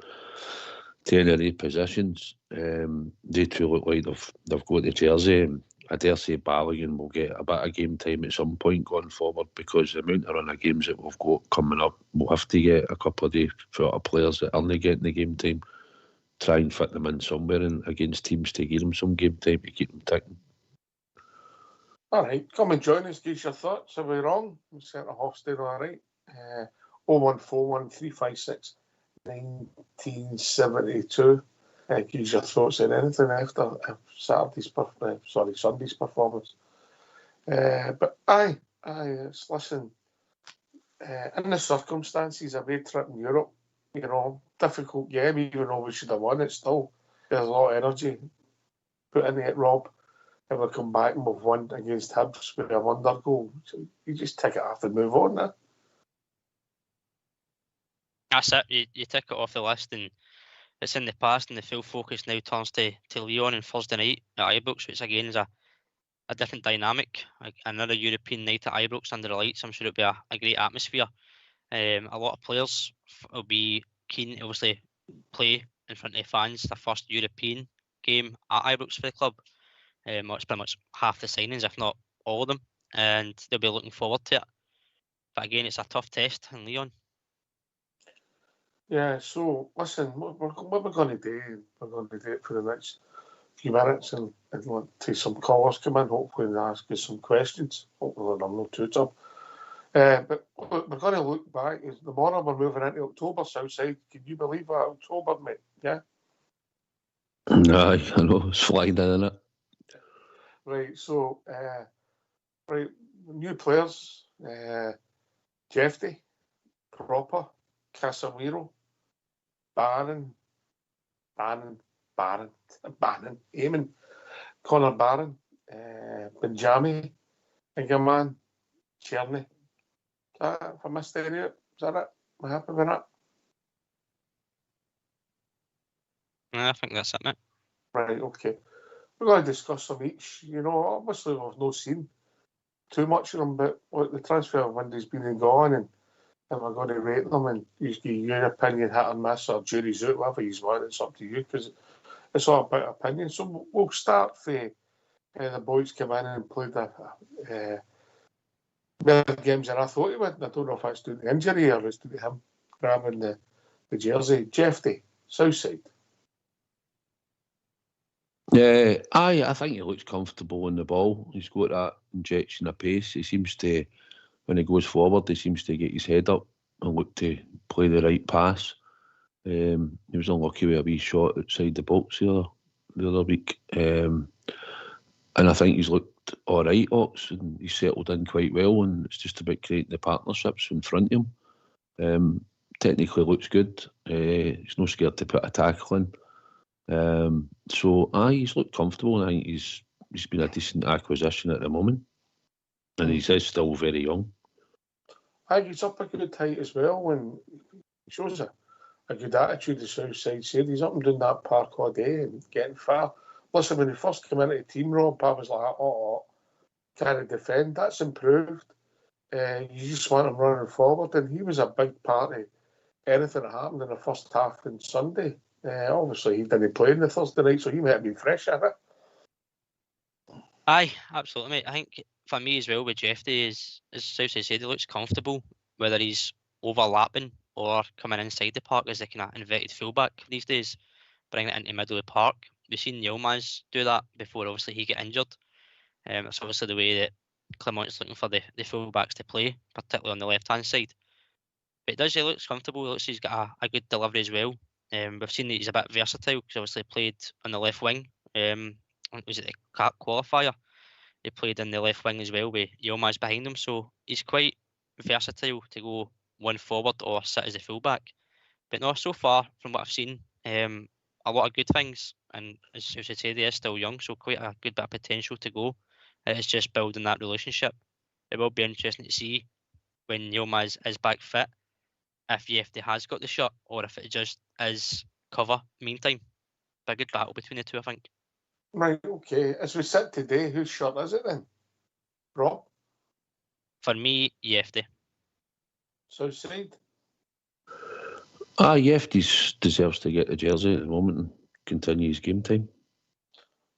Tenerife positions. They two look like they've got the jersey. And I dare say Barron will get a bit of game time at some point going forward, because the amount of run of games that we've got coming up, we'll have to get a couple of the players that aren't getting the game time, try and fit them in somewhere and against teams to give them some game time to keep them ticking. All right, come and join us. Give us your thoughts. Are we wrong? We sent a Hofstede all right. 0141 356 1972. Give us your thoughts on anything after Sunday's performance. But aye, listen, in the circumstances, a away trip in Europe, difficult game, even though we should have won it, still, there's a lot of energy put into it, Rob. And we come back and we've won against Hibs with a wonder goal. So you just take it off and move on now. That's it. You tick it off the list, and it's in the past, and the full focus now turns to Lyon on Thursday night at Ibrox, which again is a different dynamic. Another European night at Ibrox under the lights. I'm sure it'll be a great atmosphere. A lot of players will be keen to obviously play in front of fans. Their first European game at Ibrox for the club. It's pretty much half the signings, if not all of them, and they'll be looking forward to it. But again, it's a tough test in Lyon. Yeah, so listen, what we're going to do, we're going to do it for the next few minutes and let some callers come in, hopefully, and ask us some questions. Hopefully, I'm not too tough. But we're going to look back. Tomorrow we're moving into October, Southside. Can you believe that? October, mate? Yeah? Aye, I know, it's flying in, isn't it? Right, so, new players, Jeffy, Cropper, Casemiro, Barron, Eamon, Connor Barron, Benjamin, Ingerman, Cherney. If I missed any of it, is that it? Am I happy with that? I think that's it, mate. Right, okay. We're going to discuss them each. Obviously we've not seen too much of them, but the transfer window's been and gone, and we're going to rate them and you give your opinion, hit or miss, or jury's out, whatever you want. It's up to you, because it's all about opinion. So we'll start for the boys come in and played better games than I thought he would. And I don't know if that's due to injury or it's due to him grabbing the jersey. Jeffy, Southside. Yeah, I think he looks comfortable on the ball. He's got that injection of pace. He seems to, when he goes forward, he seems to get his head up and look to play the right pass. He was unlucky with a wee shot outside the box the other week. And I think he's looked all right, Ox, and he's settled in quite well, and it's just about creating the partnerships in front of him. Technically looks good. He's not scared to put a tackle in. So he's looked comfortable, and I think he's been a decent acquisition at the moment, and he's still very young. I think he's up a good height as well, and he shows a good attitude. The Southside said he's up and doing that park all day and getting far. Listen, when he first came into the team, Rob, I was like, can't defend. That's improved. You just want him running forward, and he was a big part of anything that happened in the first half on Sunday. Obviously, he didn't play on the Thursday night, so he might have been fresh at it. Aye, absolutely, mate. I think for me as well with Jeffy, as Southside said, he looks comfortable, whether he's overlapping or coming inside the park as a kind of inverted fullback these days, bringing it into the middle of the park. We've seen Yilmaz do that before, obviously, he got injured. It's obviously the way that Clement's looking for the fullbacks to play, particularly on the left-hand side. But he looks comfortable. He looks he's got a good delivery as well. We've seen that he's a bit versatile because obviously played on the left wing. Was it the CAP qualifier? He played in the left wing as well with Yilmaz behind him. So he's quite versatile to go one forward or sit as a fullback. But no, so far from what I've seen, a lot of good things. And as I said, he is still young, so quite a good bit of potential to go. It's just building that relationship. It will be interesting to see when Yilmaz is back fit, if Jeffy has got the shot or if it just is cover meantime. But a good battle between the two, I think. Right, okay. As we sit today, whose shot is it then? Rob? For me, Jeffy. Southside? Jefty deserves to get the jersey at the moment and continue his game time.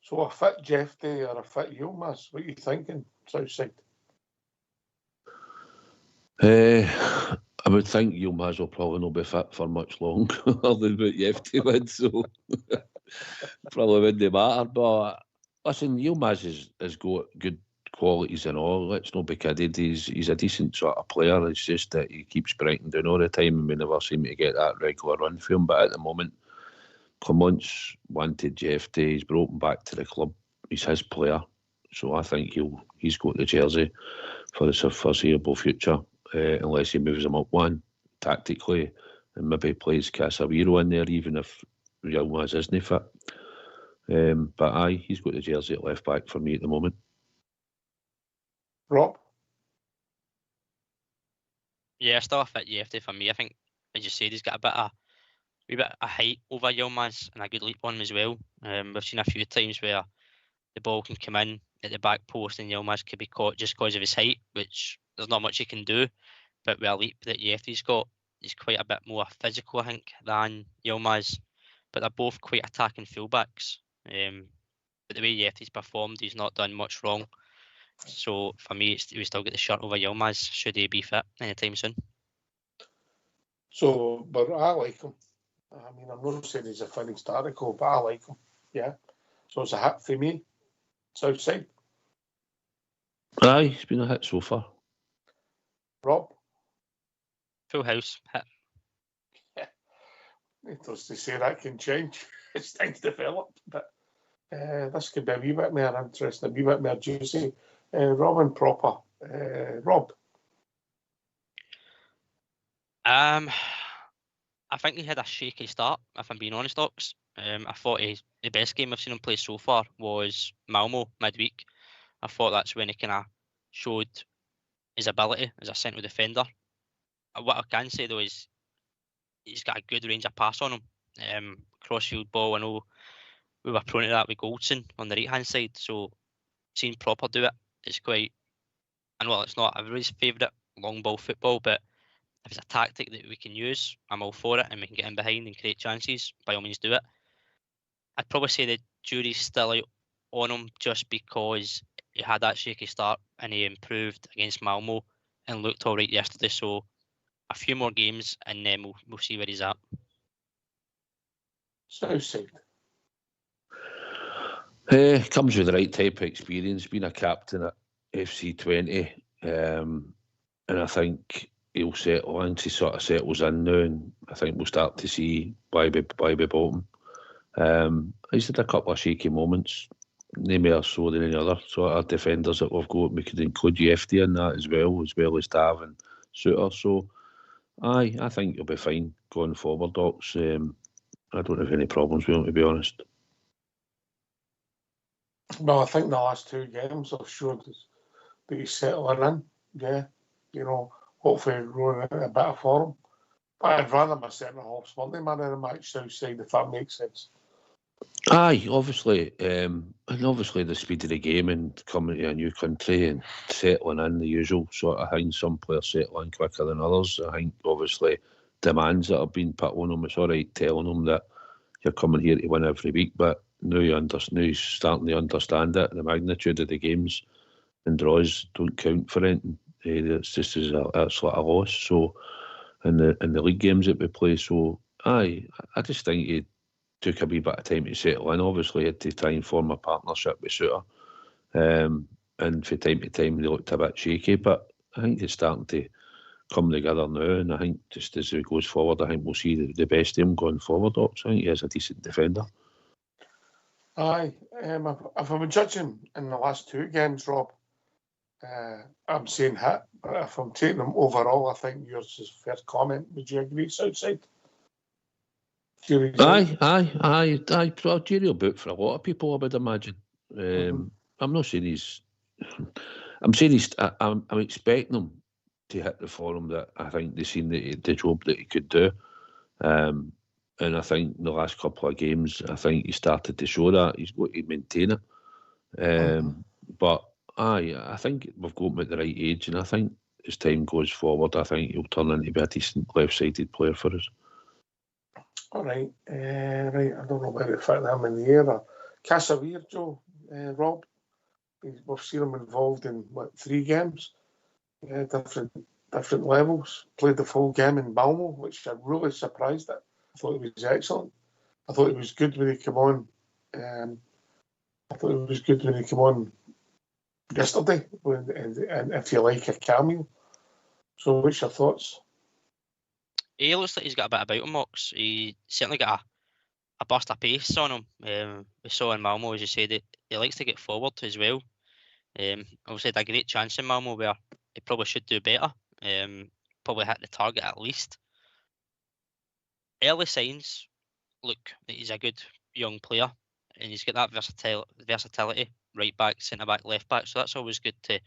So a fit Jefty or a fit Yilmaz? What are you thinking, Southside? I would think Yilmaz will probably not be fit for much longer than what Jefty would, so probably wouldn't matter. But listen, Yilmaz has got good qualities and all. Let's not be kidded. He's a decent sort of player. It's just that he keeps breaking down all the time and we never seem to get that regular run for him. But at the moment, Clement's wanted Jefty. He's broken back to the club. He's his player. So I think he's got the jersey for the foreseeable future, unless he moves him up one tactically and maybe plays Casemiro in there, even if Yilmaz isn't fit. But he's got the jersey at left back for me at the moment. Rob? Yeah, still a fit Jefty for me. I think, as you said, he's got a wee bit of height over Yilmaz and a good leap on him as well. We've seen a few times where the ball can come in at the back post and Yilmaz could be caught just because of his height, which there's not much he can do. But with a leap that Jefty's got, he's quite a bit more physical, I think, than Yilmaz. But they're both quite attacking fullbacks. But the way Jefty's performed, he's not done much wrong. So for me, we still get the shirt over Yilmaz should he be fit anytime soon. So, but I like him. I mean, I'm not saying he's a finished article, but I like him. Yeah. So it's a hit for me. Southside. He's been a hit so far. Rob? Full house hit. Needless to say, that can change as things develop. But this could be a wee bit more interesting, a wee bit more juicy. Robin Proper. Rob? I think he had a shaky start, if I'm being honest, Ox. I thought the best game I've seen him play so far was Malmo midweek. I thought that's when he kind of showed his ability as a central defender. What I can say though is he's got a good range of pass on him. Crossfield ball, I know we were prone to that with Goldson on the right hand side, so seeing Proper do it is quite, and well, it's not everybody's favourite long ball football, but if it's a tactic that we can use, I'm all for it, and we can get in behind and create chances, by all means do it. I'd probably say the jury's still out on him just because he had that shaky start and he improved against Malmo and looked all right yesterday. So a few more games and then we'll see where he's at. Southside. Comes with the right type of experience, being a captain at FC20, and I think he'll settle once he sort of settles in now, and I think we'll start to see why we bought him. He's had a couple of shaky moments, no more so than any other sort of defenders that we've got. We could include Jefty in that as well as Tav and Suter. So, I think he'll be fine going forward, Docs. I don't have any problems with him, to be honest. No, I think the last two games have showed us that he's settling in. Yeah, hopefully running a bit of form. But I'd rather my centre half's Monday man in a match Southside, if that makes sense. Obviously, and obviously the speed of the game and coming to a new country and settling in, the usual sort of thing. Some players settle in quicker than others. I think obviously demands that have been put on them. It's all right telling them that you're coming here to win every week, but now he's starting to understand it. The magnitude of the games and draws don't count for anything. It's just it's like a loss. So in the league games that we play, so I just think he took a wee bit of time to settle in. Obviously, he had to try and form a partnership with Suter, and from time to time they looked a bit shaky. But I think it's starting to come together now, and I think just as he goes forward, I think we'll see the best of him going forward. I think he is a decent defender. Aye, if I'm judging in the last two games, Rob, I'm saying hit, but if I'm taking them overall, I think yours is fair comment. Would you agree, Southside? Aye. Well, jury will boot for a lot of people, I would imagine. I'm not saying I'm saying I'm expecting him to hit the form that I think they've seen the job that he could do. And I think in the last couple of games, I think he started to show that. He's got to maintain it. But I think we've got him at the right age, and I think as time goes forward, I think he'll turn into be a decent left-sided player for us. All right. Right. I don't know where to fit him in the air. Casemiro, Joe, Rob. We've seen him involved in, 3 games? Different levels. Played the full game in Malmo, which I'm really surprised at. I thought he was excellent. I thought he was good when he came on. Yesterday, and if you like, a cameo. So, what's your thoughts? He looks like he's got a bit about him, Mox. He certainly got a burst of pace on him. We saw in Malmo, as you said, he likes to get forward as well. Obviously, had a great chance in Malmo where he probably should do better. Probably hit the target at least. Early signs look that he's a good young player, and he's got that versatility, right back, centre back, left back. So that's always good to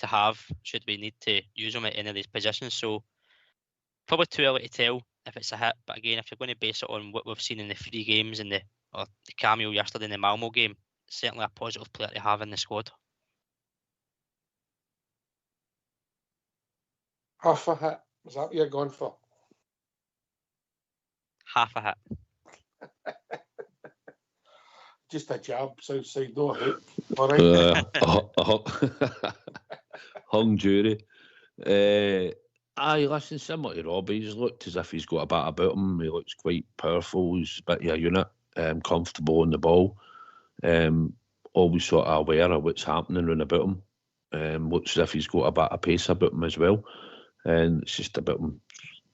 have should we need to use him at any of these positions. So probably too early to tell if it's a hit. But again, if you're going to base it on what we've seen in the 3 games and the cameo yesterday in the Malmo game, certainly a positive player to have in the squad. Half a hit. Is that what you're going for? Half a hit. Just a jab, Southside, no hook. All right. Hung jury. Aye, listen, similar to Robbie, he's looked as if he's got a bit about him. He looks quite powerful. He's a bit of a unit, comfortable on the ball. Always sort of aware of what's happening around about him. Looks as if he's got a bit of pace about him as well. And it's just about him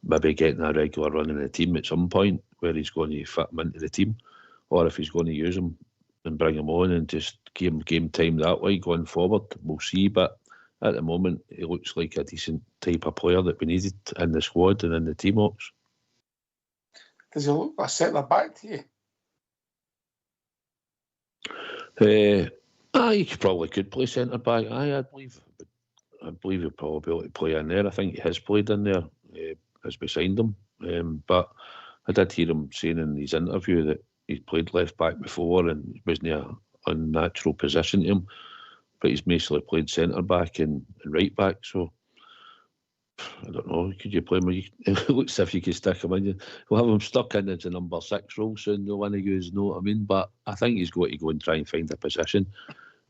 maybe getting a regular run in the team at some point where he's going to fit him into the team, or if he's going to use him and bring him on and just give him game time that way going forward. We'll see, but at the moment he looks like a decent type of player that we needed in the squad and in the team ops. Does he look like a centre back to you? He probably could play centre back. I believe he'll probably be able to play in there. I think he has played in there as we signed him. But I did hear him saying in his interview that he's played left back before and it wasn't an unnatural position to him. But he's mostly played centre back and right back. So I don't know. Could you play him? It looks as if you could stick him in. We'll have him stuck in as a number 6 role soon. No one of you know what I mean. But I think he's got to go and try and find a position.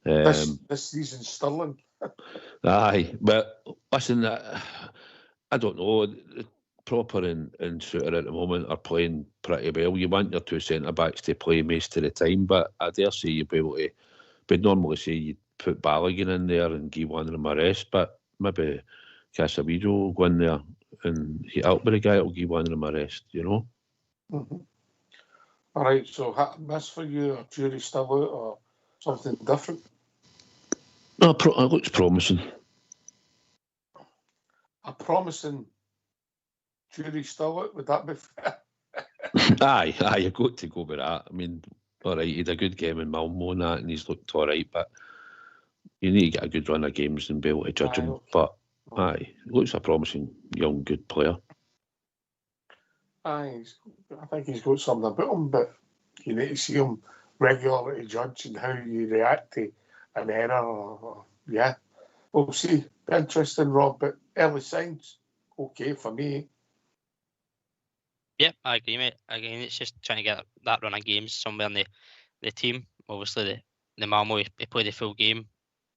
This season's Sterling. Aye, but listen, I don't know. Proper and Suter at the moment are playing pretty well. You want your 2 centre backs to play most of the time, but I dare say you'd be able to. We'd normally say you'd put Balogun in there and give one of them a rest, but maybe Casemiro will go in there and Altbury guy will give one of them a rest, you know. Mm-hmm. All right, so hit and miss for you, or jury still out, or something different? No, it looks promising. A promising jury still out, would that be fair? Aye, you've got to go with that. I mean, all right, he had a good game in Malmo and that, and he's looked all right, but you need to get a good run of games and be able to judge him. But aye, looks a promising young, good player. Aye, I think he's got something about him, but you need to see him regularly to judge and how you react to an error. Yeah, we'll see. Interesting, Rob, but early signs, okay for me. Yeah, I agree, mate. Again, it's just trying to get that run of games somewhere in the team. Obviously, the Malmo, he played the full game.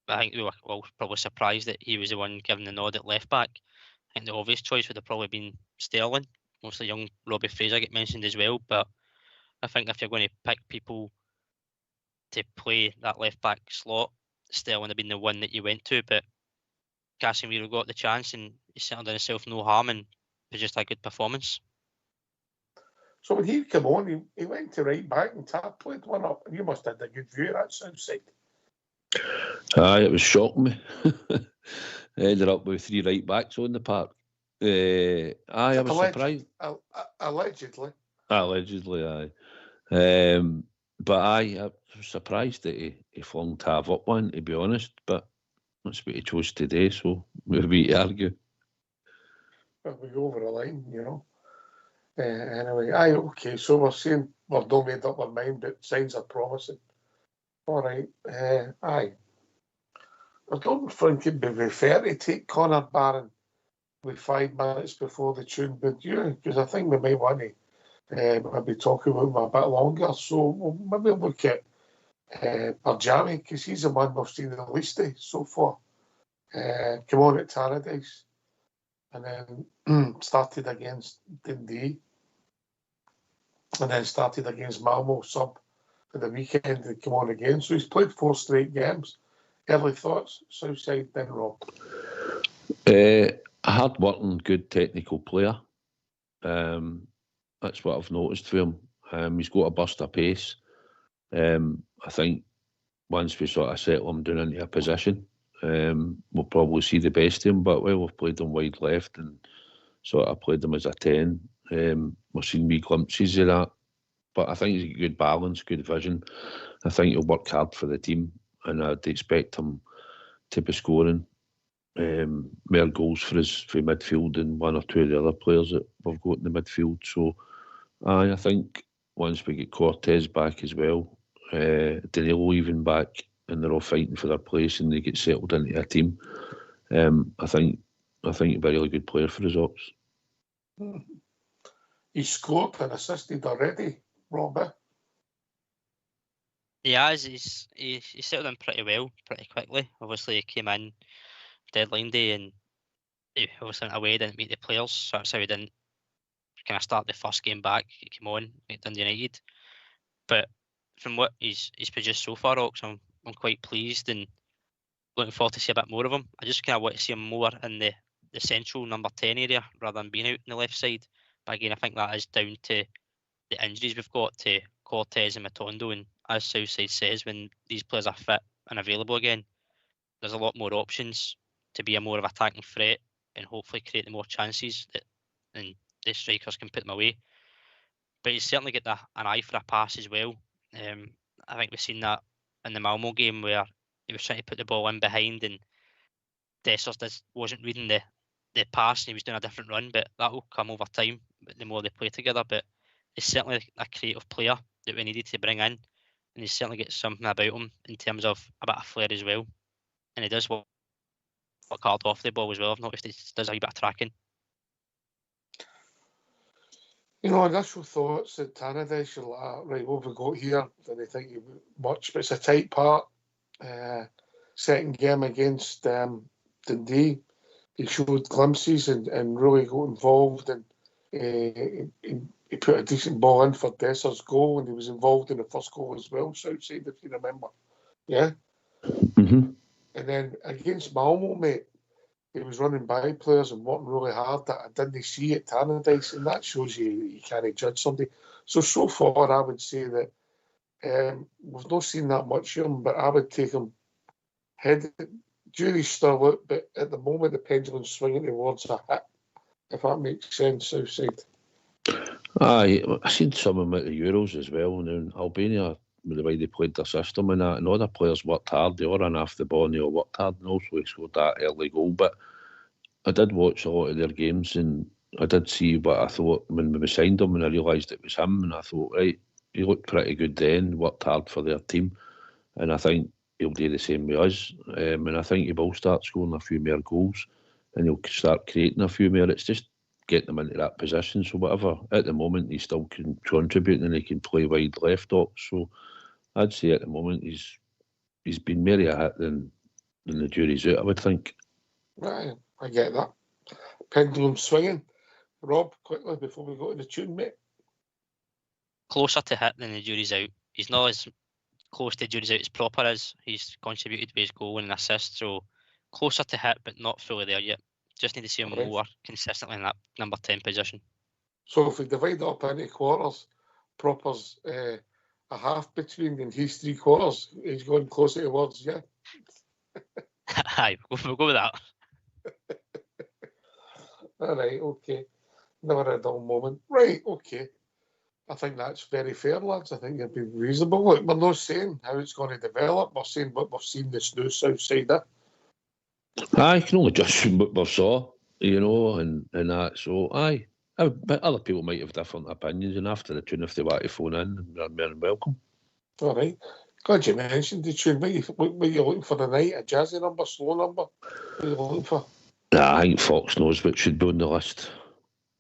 I think we were all probably surprised that he was the one given the nod at left back. I think the obvious choice would have probably been Sterling. Mostly young Robbie Fraser get mentioned as well. But I think if you're going to pick people to play that left back slot, Sterling would have been the one that you went to. But Casemiro got the chance and he certainly done himself no harm and was just a good performance. So when he came on, he went to right back and played one up. And you must have had a good view of that south side. Aye, it was shocking me. I ended up with 3 right backs on the park. Aye, I was surprised. Allegedly. Allegedly, aye. But aye, I was surprised that he flung Tav up one, to be honest. But that's what he chose today, so maybe to argue. Well, we go over the line, you know. Anyway, aye, okay, so we're saying we've not made up our mind, but signs are promising. All right, aye. I don't think it'd be fair to take Connor Barron with 5 minutes before the tune, but you, because I think we might want to maybe talk about him a bit longer. So we'll maybe look at Barjami, because he's the one we've seen the least so far. Come on at Tannadice, and then started against Dundee, and then started against Malmo sub for the weekend and come on again. So he's played 4 straight games. Early thoughts, Southside, then Rob. A hard-working, good technical player. That's what I've noticed for him. He's got a burst of pace. I think once we sort of settle him down into a position, we'll probably see the best of him. But we've played him wide left and sort of played him as a 10. We've seen wee glimpses of that. But I think he's got good balance, good vision. I think he'll work hard for the team, and I'd expect him to be scoring more goals for us for midfield than one or two of the other players that we've got in the midfield. So I think once we get Cortez back as well, Danilo even back, and they're all fighting for their place and they get settled into a team, I think he'll be a really good player for us, Ops. He's scored and assisted already, Rob. Yeah, he's settled in pretty well, pretty quickly. Obviously, he came in deadline day and he obviously went away, didn't meet the players, so that's how he didn't kind of start the first game back. He came on at Dundee United. But from what he's produced so far, Ox, I'm quite pleased and looking forward to see a bit more of him. I just kind of want to see him more in the central number 10 area rather than being out on the left side. But again, I think that is down to the injuries we've got to Cortez and Matondo, and as Southside says, when these players are fit and available again, there's a lot more options to be a more of attacking threat and hopefully create the more chances that and the strikers can put them away. But he's certainly got an eye for a pass as well. I think we've seen that in the Malmo game where he was trying to put the ball in behind and Dessers wasn't reading the pass and he was doing a different run, but that will come over time the more they play together. But he's certainly a creative player that we needed to bring in, and he's certainly got something about him in terms of a bit of flair as well. And he does work hard off the ball as well. I've noticed he does a wee bit of tracking. Initial thoughts at Tannadice, you're like, right, what have we got here? Didn't think much, but it's a tight part. Second game against Dundee, he showed glimpses and really got involved, and he put a decent ball in for Desser's goal, and he was involved in the first goal as well, Southside, if you remember. Yeah? Mm-hmm. And then against Malmo, mate, he was running by players and working really hard that I didn't see at Tannadice, and that shows you can't judge somebody. So far, I would say that we've not seen that much of him, but I would take him head. Jury's still out, but at the moment, the pendulum's swinging towards a hit, if that makes sense, Southside. Aye, I've seen some of them at the Euros as well, and in Albania, with the way they played their system and that, and all the players worked hard. They all ran off the ball and they all worked hard, and also he scored that early goal. But I did watch a lot of their games, and I did see what I thought when we signed him, and I realised it was him, and I thought, right, he looked pretty good then, worked hard for their team, and I think he'll do the same with us, and I think he will start scoring a few more goals, and he'll start creating a few more. It's just getting him into that position. So whatever, at the moment, he still can contribute, and he can play wide left up. So I'd say at the moment he's been more a hit than the jury's out, I would think. Right, I get that. Pendulum swinging. Rob, quickly before we go to the tune, mate. Closer to hit than the jury's out. He's not as close to jury's out as Proper is. He's contributed with his goal and an assist, so closer to hit, but not fully there yet. Just need to see him more consistently in that number 10 position. So if we divide it up into quarters, Proper's a half between and he's 3 quarters. He's going closer towards, yeah. Aye, we'll go with that. All right, okay. Never a dull moment. Right, okay. I think that's very fair, lads. I think it'd be reasonable. Look, we're not saying how it's going to develop. We're saying what we've seen this new Southside. I can only judge what we saw, and that. So, aye. But other people might have different opinions, and after the tune, if they want to phone in, they're more than welcome. All right. Glad you mentioned the tune. What are you looking for tonight? A jazzy number, slow number? What are you looking for? Nah, I think Fox knows what should be on the list.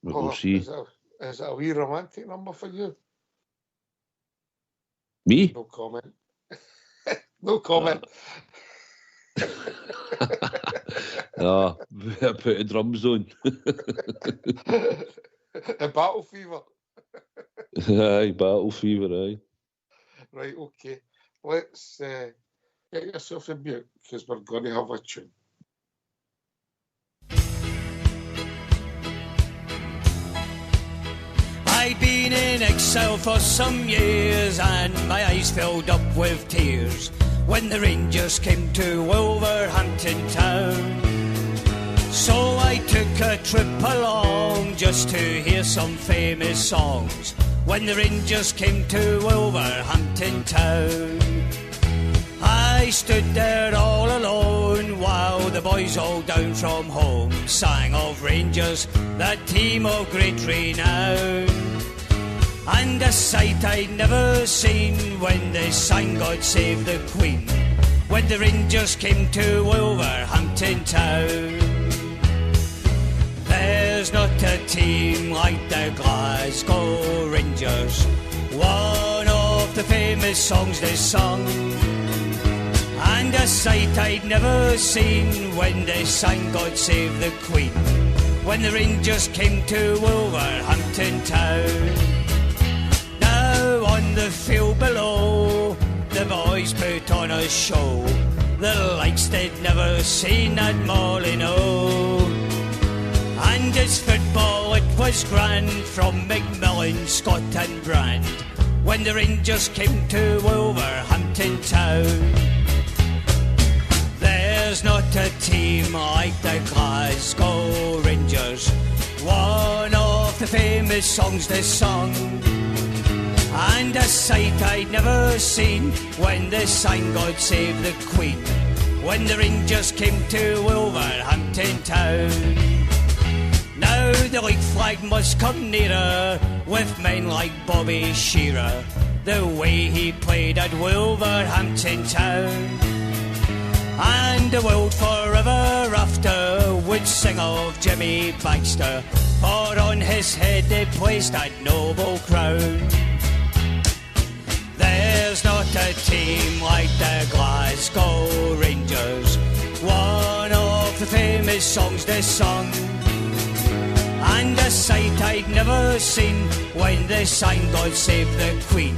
We'll see. Is it a wee romantic number for you? Me? No comment. No comment. No, put the drums on. A battle fever. Aye, battle fever, aye. Right, okay. Let's get yourself a mute because we're going to have a tune. I'd been in exile for some years and my eyes filled up with tears when the Rangers came to Wolverhampton town. So I took a trip along just to hear some famous songs when the Rangers came to Wolverhampton town. I stood there all alone while the boys all down from home sang of Rangers, that team of great renown. And a sight I'd never seen when they sang God Save the Queen, when the Rangers came to Wolverhampton town. There's not a team like the Glasgow Rangers, one of the famous songs they sung. And a sight I'd never seen when they sang God Save the Queen, when the Rangers came to Wolverhampton town. Now on the field below, the boys put on a show, the likes they'd never seen at Molyneux. And it's football, it was grand, from Macmillan, Scott and Brand, when the Rangers came to Wolverhampton town. There's not a team like the Glasgow Rangers, one of the famous songs they sung. And a sight I'd never seen when they sang God Save the Queen, when the Rangers came to Wolverhampton town. Now the league flag must come nearer with men like Bobby Shearer, the way he played at Wolverhampton town. And the world forever after would sing of Jimmy Baxter, for on his head they placed that noble crown. There's not a team like the Glasgow Rangers, one of the famous songs they sung. And a sight I'd never seen when they sang God Save the Queen,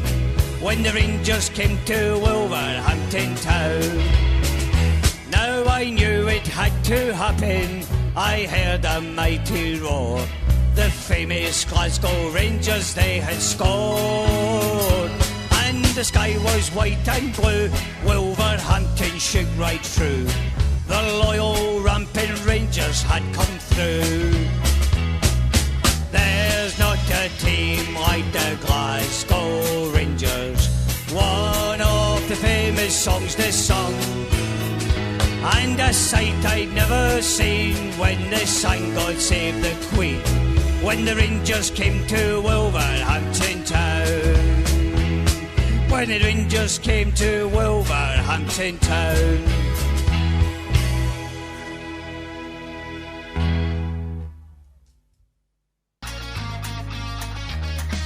when the Rangers came to Wolverhampton town. Now I knew it had to happen, I heard a mighty roar, the famous Glasgow Rangers they had scored. And the sky was white and blue, Wolverhampton shook right through, the loyal rampant Rangers had come through. There's not a team like the Glasgow Rangers, one of the famous songs they sung. And a sight I'd never seen when they sang God Save the Queen, when the Rangers came to Wolverhampton town. When the Rangers came to Wolverhampton town.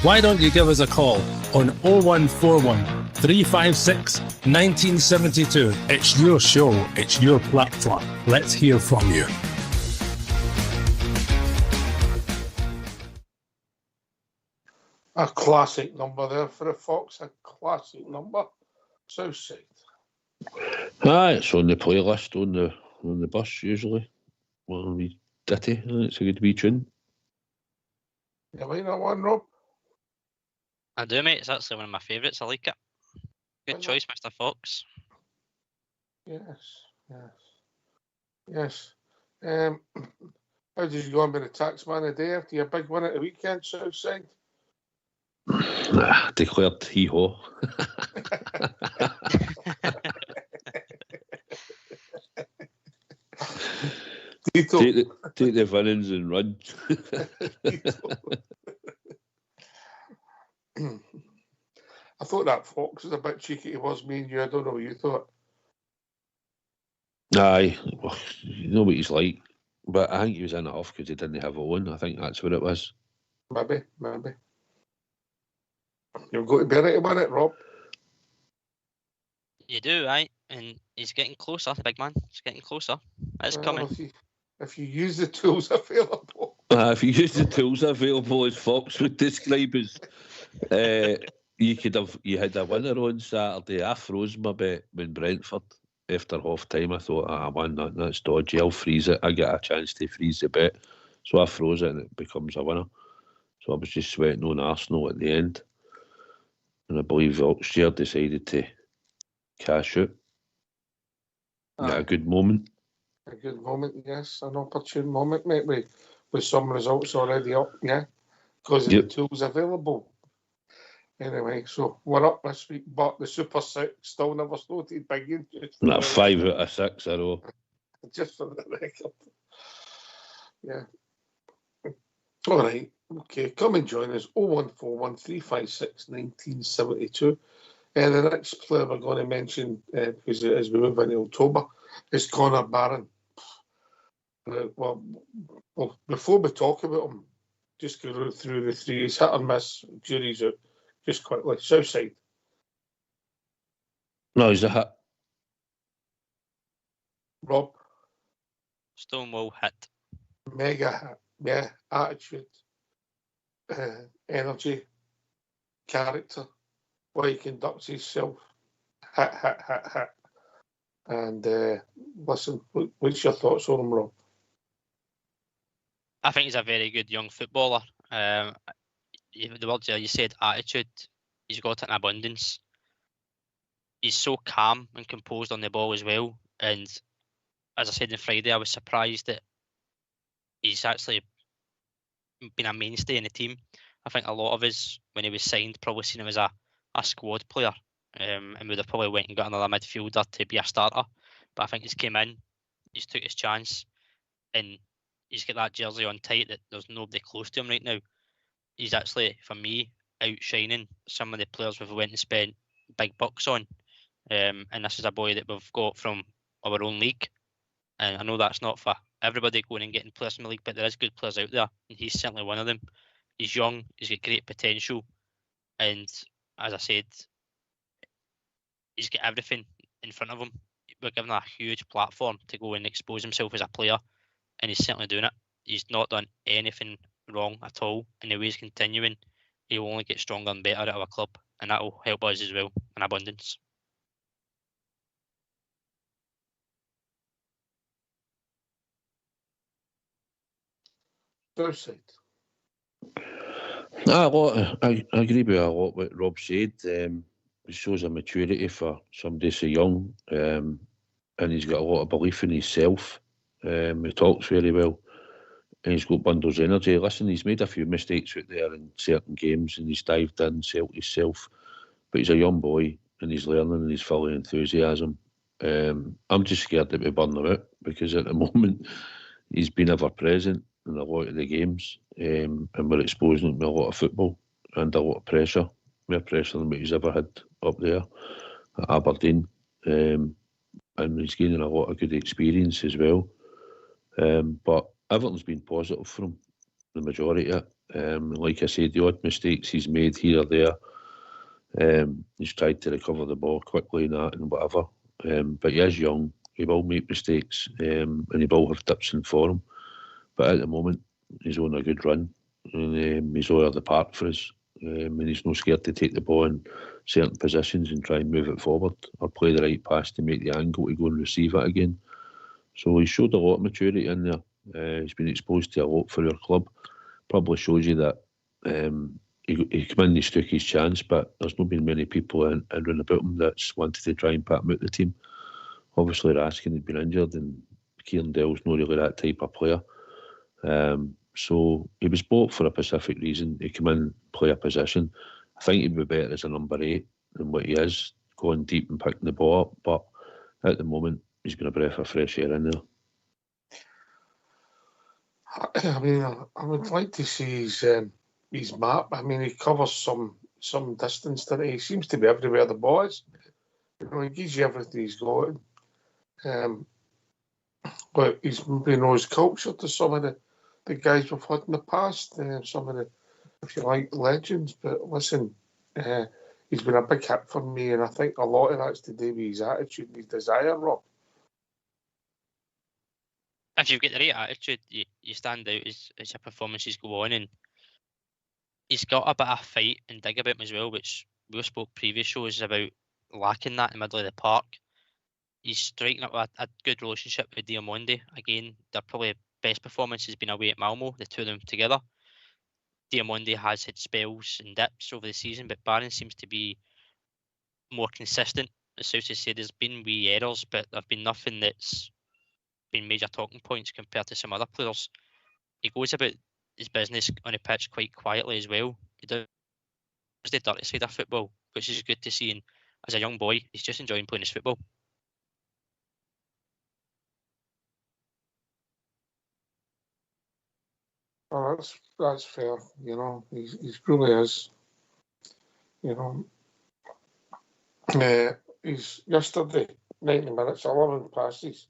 Why don't you give us a call on 0141 356 1972? It's your show, it's your platform. Let's hear from you. A classic number there for the Fox, a classic number. Southside. Aye, it's on the playlist on the bus usually. Well, we ditty, it's a good wee tune. You like that one, Rob? I do, mate. It's actually one of my favourites. I like it. Good Is choice, Mr. Fox. Yes. How did you go on with the taxman a day after your big win at the weekend, Southside? Declared hee-haw. Take the winnings and run. I thought that Fox was a bit cheeky. It was me and you. I don't know what you thought. Aye, well, you know what he's like. But I think he was in it off because he didn't have Owen. I think that's what it was. Maybe. You've got to be ready to win it, Rob. You do, aye. And he's getting closer, the big man. He's getting closer. It's coming. If you use the tools available. If you use the tools available, as Fox would describe as, you had a winner on Saturday. I froze my bet when Brentford, after half time, I thought, I won that, that's dodgy, I'll freeze it. I get a chance to freeze the bet. So I froze it and it becomes a winner. So I was just sweating on Arsenal at the end. And I believe Oxford decided to cash out. Yeah, a good moment. A good moment, yes. An opportune moment, mate, with some results already up, yeah. Because of the tools available. Anyway, so we're up this week, but the Super 6 still never slotted big in. 5 out of 6 a row. Just for the record. Yeah. All right. Okay, come and join us. 0141 356 1972. And the next player we're going to mention, because as we move into October, is Connor Barron. Well, before we talk about him, just go through the three. He's hit or miss, jury's out. Just quickly. Southside. No, he's a hit. Rob. Stonewall hit. Mega hit. Yeah. Attitude. Energy. Character. Way he conducts himself. Hit. And listen, what's your thoughts on him, Rob? I think he's a very good young footballer. The words you said, attitude, he's got it in abundance. He's so calm and composed on the ball as well. And as I said on Friday, I was surprised that he's actually been a mainstay in the team. I think a lot of us, when he was signed, probably seen him as a squad player, and would have probably went and got another midfielder to be a starter. But I think he's came in, he's took his chance, and he's got that jersey on tight that there's nobody close to him right now. He's actually, for me, outshining some of the players we've went and spent big bucks on. And this is a boy that we've got from our own league. And I know that's not for everybody going and getting players from the league, but there is good players out there, and he's certainly one of them. He's young, he's got great potential, and as I said, he's got everything in front of him. We're given a huge platform to go and expose himself as a player, and he's certainly doing it. He's not done anything wrong at all, and the way he's continuing, he will only get stronger and better out of a club, and that will help us as well in abundance. Southside. I agree with a lot what Rob said. It shows a maturity for somebody so young, and he's got a lot of belief in himself. He talks very well, and he's got bundles of energy. Listen, he's made a few mistakes out there in certain games, and he's dived in, self himself. But he's a young boy, and he's learning, and he's full of enthusiasm. I'm just scared that we burn him out, because at the moment he's been ever present in a lot of the games, and we're exposing him to a lot of football and a lot of pressure, more pressure than what he's ever had up there at Aberdeen, and he's gaining a lot of good experience as well. But everything's been positive for him, the majority of it. Like I said, the odd mistakes he's made here or there, he's tried to recover the ball quickly and that and whatever. But he is young, he will make mistakes, and he will have dips in form. But at the moment, he's on a good run, and he's all over the park for us. And he's not scared to take the ball in certain positions and try and move it forward, or play the right pass to make the angle to go and receive it again. So he showed a lot of maturity in there. He's been exposed to a lot for our club. Probably shows you that he came in, he took his chance, but there's not been many people in around about him that's wanted to try and put him out the team. Obviously, Raskin had been injured, and Kieran Dell's not really that type of player. So he was bought for a specific reason. He came in, play a position. I think he'd be better as a number 8 than what he is, going deep and picking the ball up. But at the moment, he's been a breath of fresh air in there. I mean, I would like to see his map. I mean, he covers some distance today. He seems to be everywhere the ball is. You know, he gives you everything he's got. But he's maybe not as cultured to some of the guys we've had in the past. Some of if you like, legends. But listen, he's been a big hit for me, and I think a lot of that's to do with his attitude and his desire, Rob. If you've got the right attitude, you stand out as your performances go on, and he's got a bit of fight and dig about him as well, which we spoke previous shows about lacking that in the middle of the park. He's striking up a good relationship with Diamondi. Again, their probably best performance has been away at Malmo, the two of them together. Diamondi has had spells and dips over the season, but Barron seems to be more consistent. As South has said, there's been wee errors, but there've been nothing that's been major talking points compared to some other players. He goes about his business on the pitch quite quietly as well. He does the dirty side of football, which is good to see. And as a young boy, he's just enjoying playing his football. Oh, that's fair. You know, he's really is. You know, he's yesterday 90 minutes, 11 passes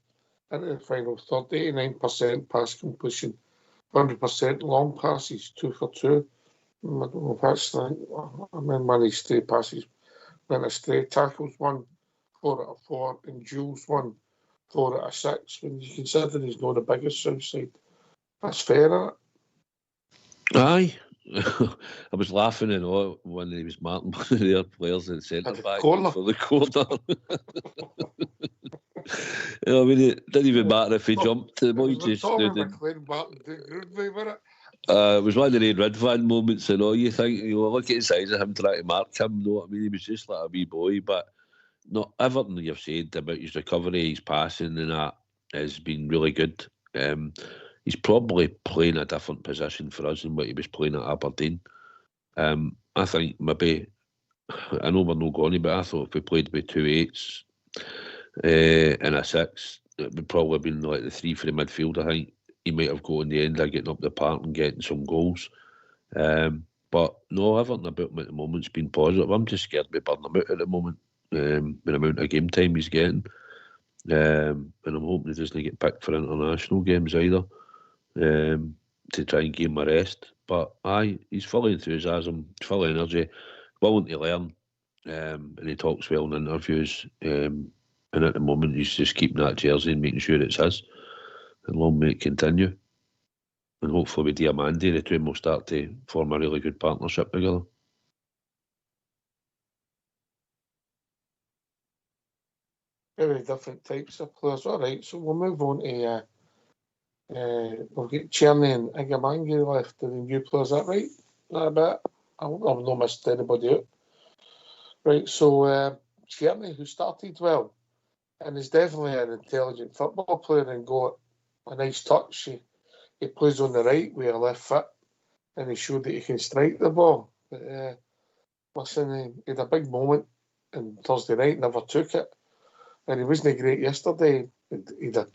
into the final third, 89% pass completion, 100% long passes, 2 for 2. I don't know if that's like, I mean, one of his stray passes went astray. Tackles 1, 4 out of 4, and duels 1, 4 out of 6. When you consider he's not the biggest South side, that's fair, isn't it? Aye. I was laughing and all when he was marking one of their players in centre back for the corner. You know, I mean, it didn't even matter if he jumped. The boy just stood in. It was one of the Ridvan moments and all. You think, you know, look at the size of him trying to mark him. You know what I mean? He was just like a wee boy, but not everything you've said about his recovery, his passing, and that has been really good. He's probably playing a different position for us than what he was playing at Aberdeen. I think maybe, I know we're not going, but I thought if we played with 2 8s and a 6, it would probably have been like the 3 for the midfield. I think he might have got in the end of getting up the park and getting some goals. But no, everything about him at the moment's been positive. I'm just scared we burn him out at the moment, the amount of game time he's getting. And I'm hoping he doesn't get picked for international games either. To try and give him a rest. But aye, he's full of enthusiasm, full of energy, willing to learn, and he talks well in interviews. And at the moment, he's just keeping that jersey and making sure it's his. And long may it continue. And hopefully with Diamandi, the two will start to form a really good partnership together. Very different types of players. All right, so we'll move on to we'll get Cherny and Igamangi left to the new players. Is that right? That a bit? I've not missed anybody out. Right, so Cherny, who started well, and is definitely an intelligent football player and got a nice touch. He plays on the right with a left foot, and he showed that he can strike the ball. But listen, he had a big moment on Thursday night, never took it, and he wasn't great yesterday. He had a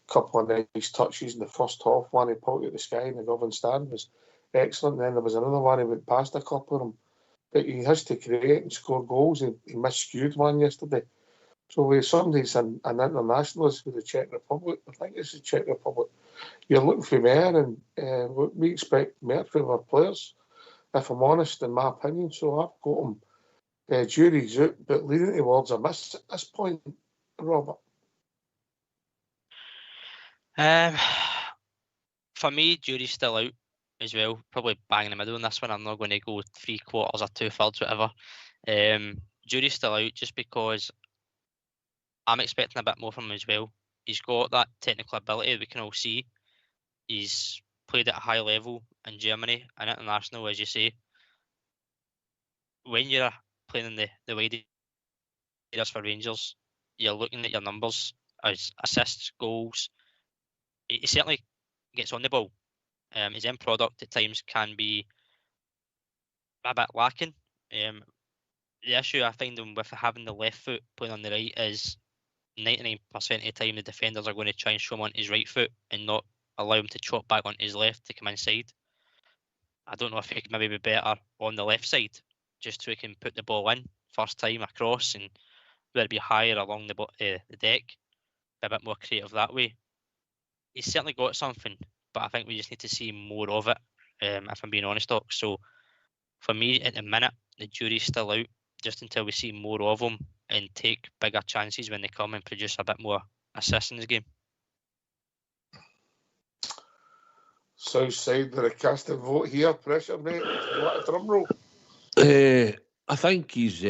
couple of nice touches in the first half. One he pulled out the sky in the Govan stand was excellent. Then there was another one he went past a couple of them. But he has to create and score goals. He miscued one yesterday. So with somebody's an internationalist with the Czech Republic, I think it's the Czech Republic, you're looking for more, and we expect more from our players, if I'm honest, in my opinion. So I've got him jury's out, but leaning towards a miss at this point, Robert. For me, jury's still out as well. Probably bang in the middle on this one. I'm not going to go 3/4 or 2/3, whatever. Jury's still out just because I'm expecting a bit more from him as well. He's got that technical ability that we can all see. He's played at a high level in Germany and international, as you say. When you're playing in the way he does for Rangers, you're looking at your numbers as assists, goals. He certainly gets on the ball. His end product at times can be a bit lacking. The issue I find him with having the left foot playing on the right is 99% of the time the defenders are going to try and show him on his right foot and not allow him to chop back on his left to come inside. I don't know if he could maybe be better on the left side, just so he can put the ball in first time across and whether it be higher along the deck, be a bit more creative that way. He's certainly got something, but I think we just need to see more of it, if I'm being honest, Doc. So for me, at the minute, the jury's still out, just until we see more of them and take bigger chances when they come and produce a bit more assists in the game. South side of the casting vote here, pressure, mate. You want a drum roll? I think he's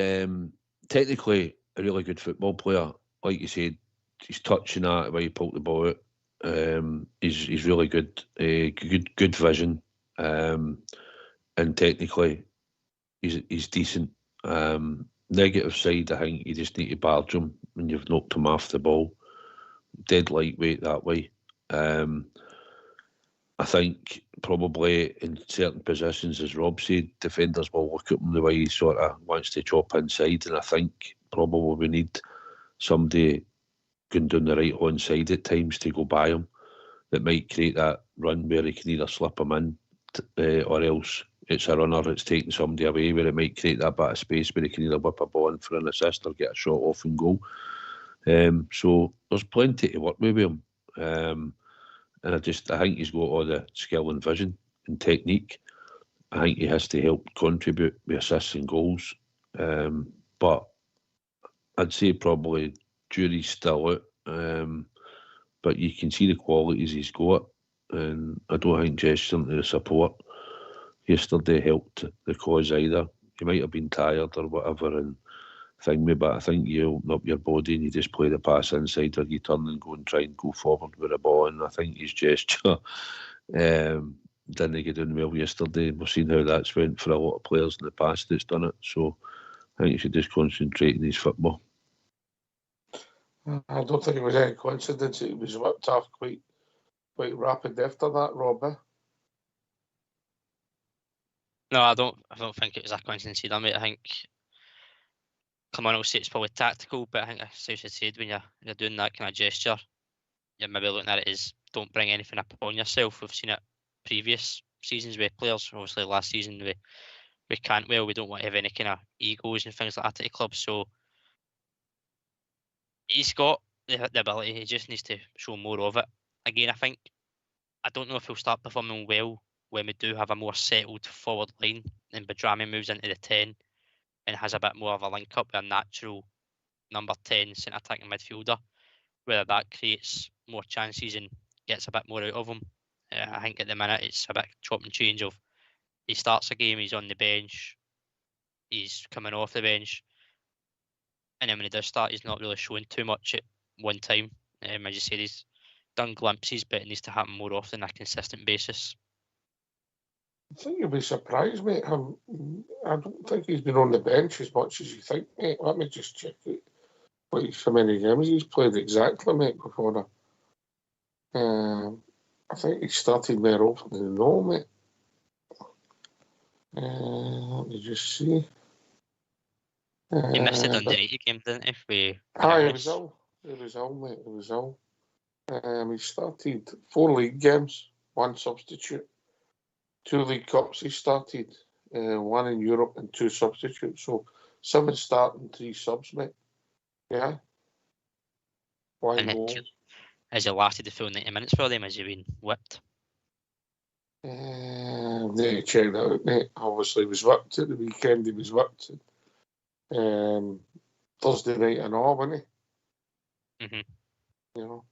technically a really good football player. Like you said, he's touching that the way he pulled the ball out. He's really good. Good vision. And technically, he's decent. Negative side, I think you just need to barge him when you've knocked him off the ball. Dead lightweight that way. I think probably in certain positions, as Rob said, defenders will look at him the way he sort of wants to chop inside, and I think probably we need somebody going down the right hand side at times to go by him that might create that run where he can either slip him in or else it's a runner that's taking somebody away, where it might create that bit of space where he can either whip a ball in for an assist or get a shot off and goal. So there's plenty to work with him. And I think he's got all the skill and vision and technique. I think he has to help contribute with assists and goals. But I'd say probably jury's still out. But you can see the qualities he's got. And I don't think gesturing to the support yesterday helped the cause either. You might have been tired or whatever and thing me, but I think you open up your body and you just play the pass inside, or you turn and go and try and go forward with the ball. And I think his gesture didn't get done well yesterday. We've seen how that's went for a lot of players in the past that's done it. So I think he should just concentrate on his football. I don't think it was any coincidence that he was whipped off quite rapid after that, Rob. No, I don't think it was a coincidence either, mate. I think come on, I'll say it's probably tactical, but I think, as you said, when you're doing that kind of gesture, you're maybe looking at it as don't bring anything upon yourself. We've seen it previous seasons with players. Obviously, last season we can't. Well, we don't want to have any kind of egos and things like that at the club. So he's got the ability. He just needs to show more of it. Again, I don't know if he'll start performing well when we do have a more settled forward line and Badrami moves into the 10 and has a bit more of a link up with a natural number 10 centre attacking midfielder, whether that creates more chances and gets a bit more out of him. I think at the minute it's a bit chop and change of he starts a game, he's on the bench, he's coming off the bench, and then when he does start, he's not really showing too much at one time. As you said, he's done glimpses, but it needs to happen more often on a consistent basis. I think you'll be surprised, mate. I don't think he's been on the bench as much as you think, mate. Let me just check it. How many games he's played exactly, mate, before I think he started more often than no, mate. Let me just see. He missed the Dundee United game, didn't he? It was all. It was all, mate. It was all. He started 4 league games, 1 substitute. 2 League Cups he started, 1 in Europe and 2 substitutes. So 7 starting, 3 subs, mate. Yeah. Why more? Has he lasted the full 90 minutes for them? Has he been whipped? They checked that out, mate. Obviously he was whipped at the weekend. He was whipped Thursday night and all, wasn't he? Mm-hmm. You know.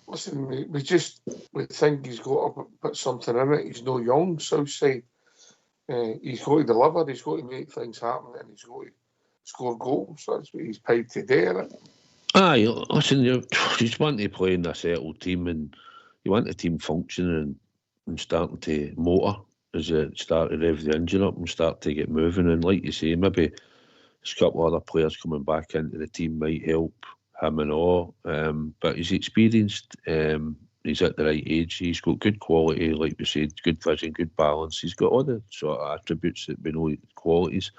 Listen, we think he's got to put something in it. He's no young, Southside. He's got to deliver, he's got to make things happen, and he's got to score goals. That's what he's paid today, isn't it? Aye, listen, you just want to play in a settled team, and you want the team functioning and starting to motor as you start to rev the engine up and start to get moving. And like you say, maybe there's a couple of other players coming back into the team might help him and all, but he's experienced, he's at the right age, he's got good quality, like we said, good vision, good balance, he's got all the sort of attributes that we know, qualities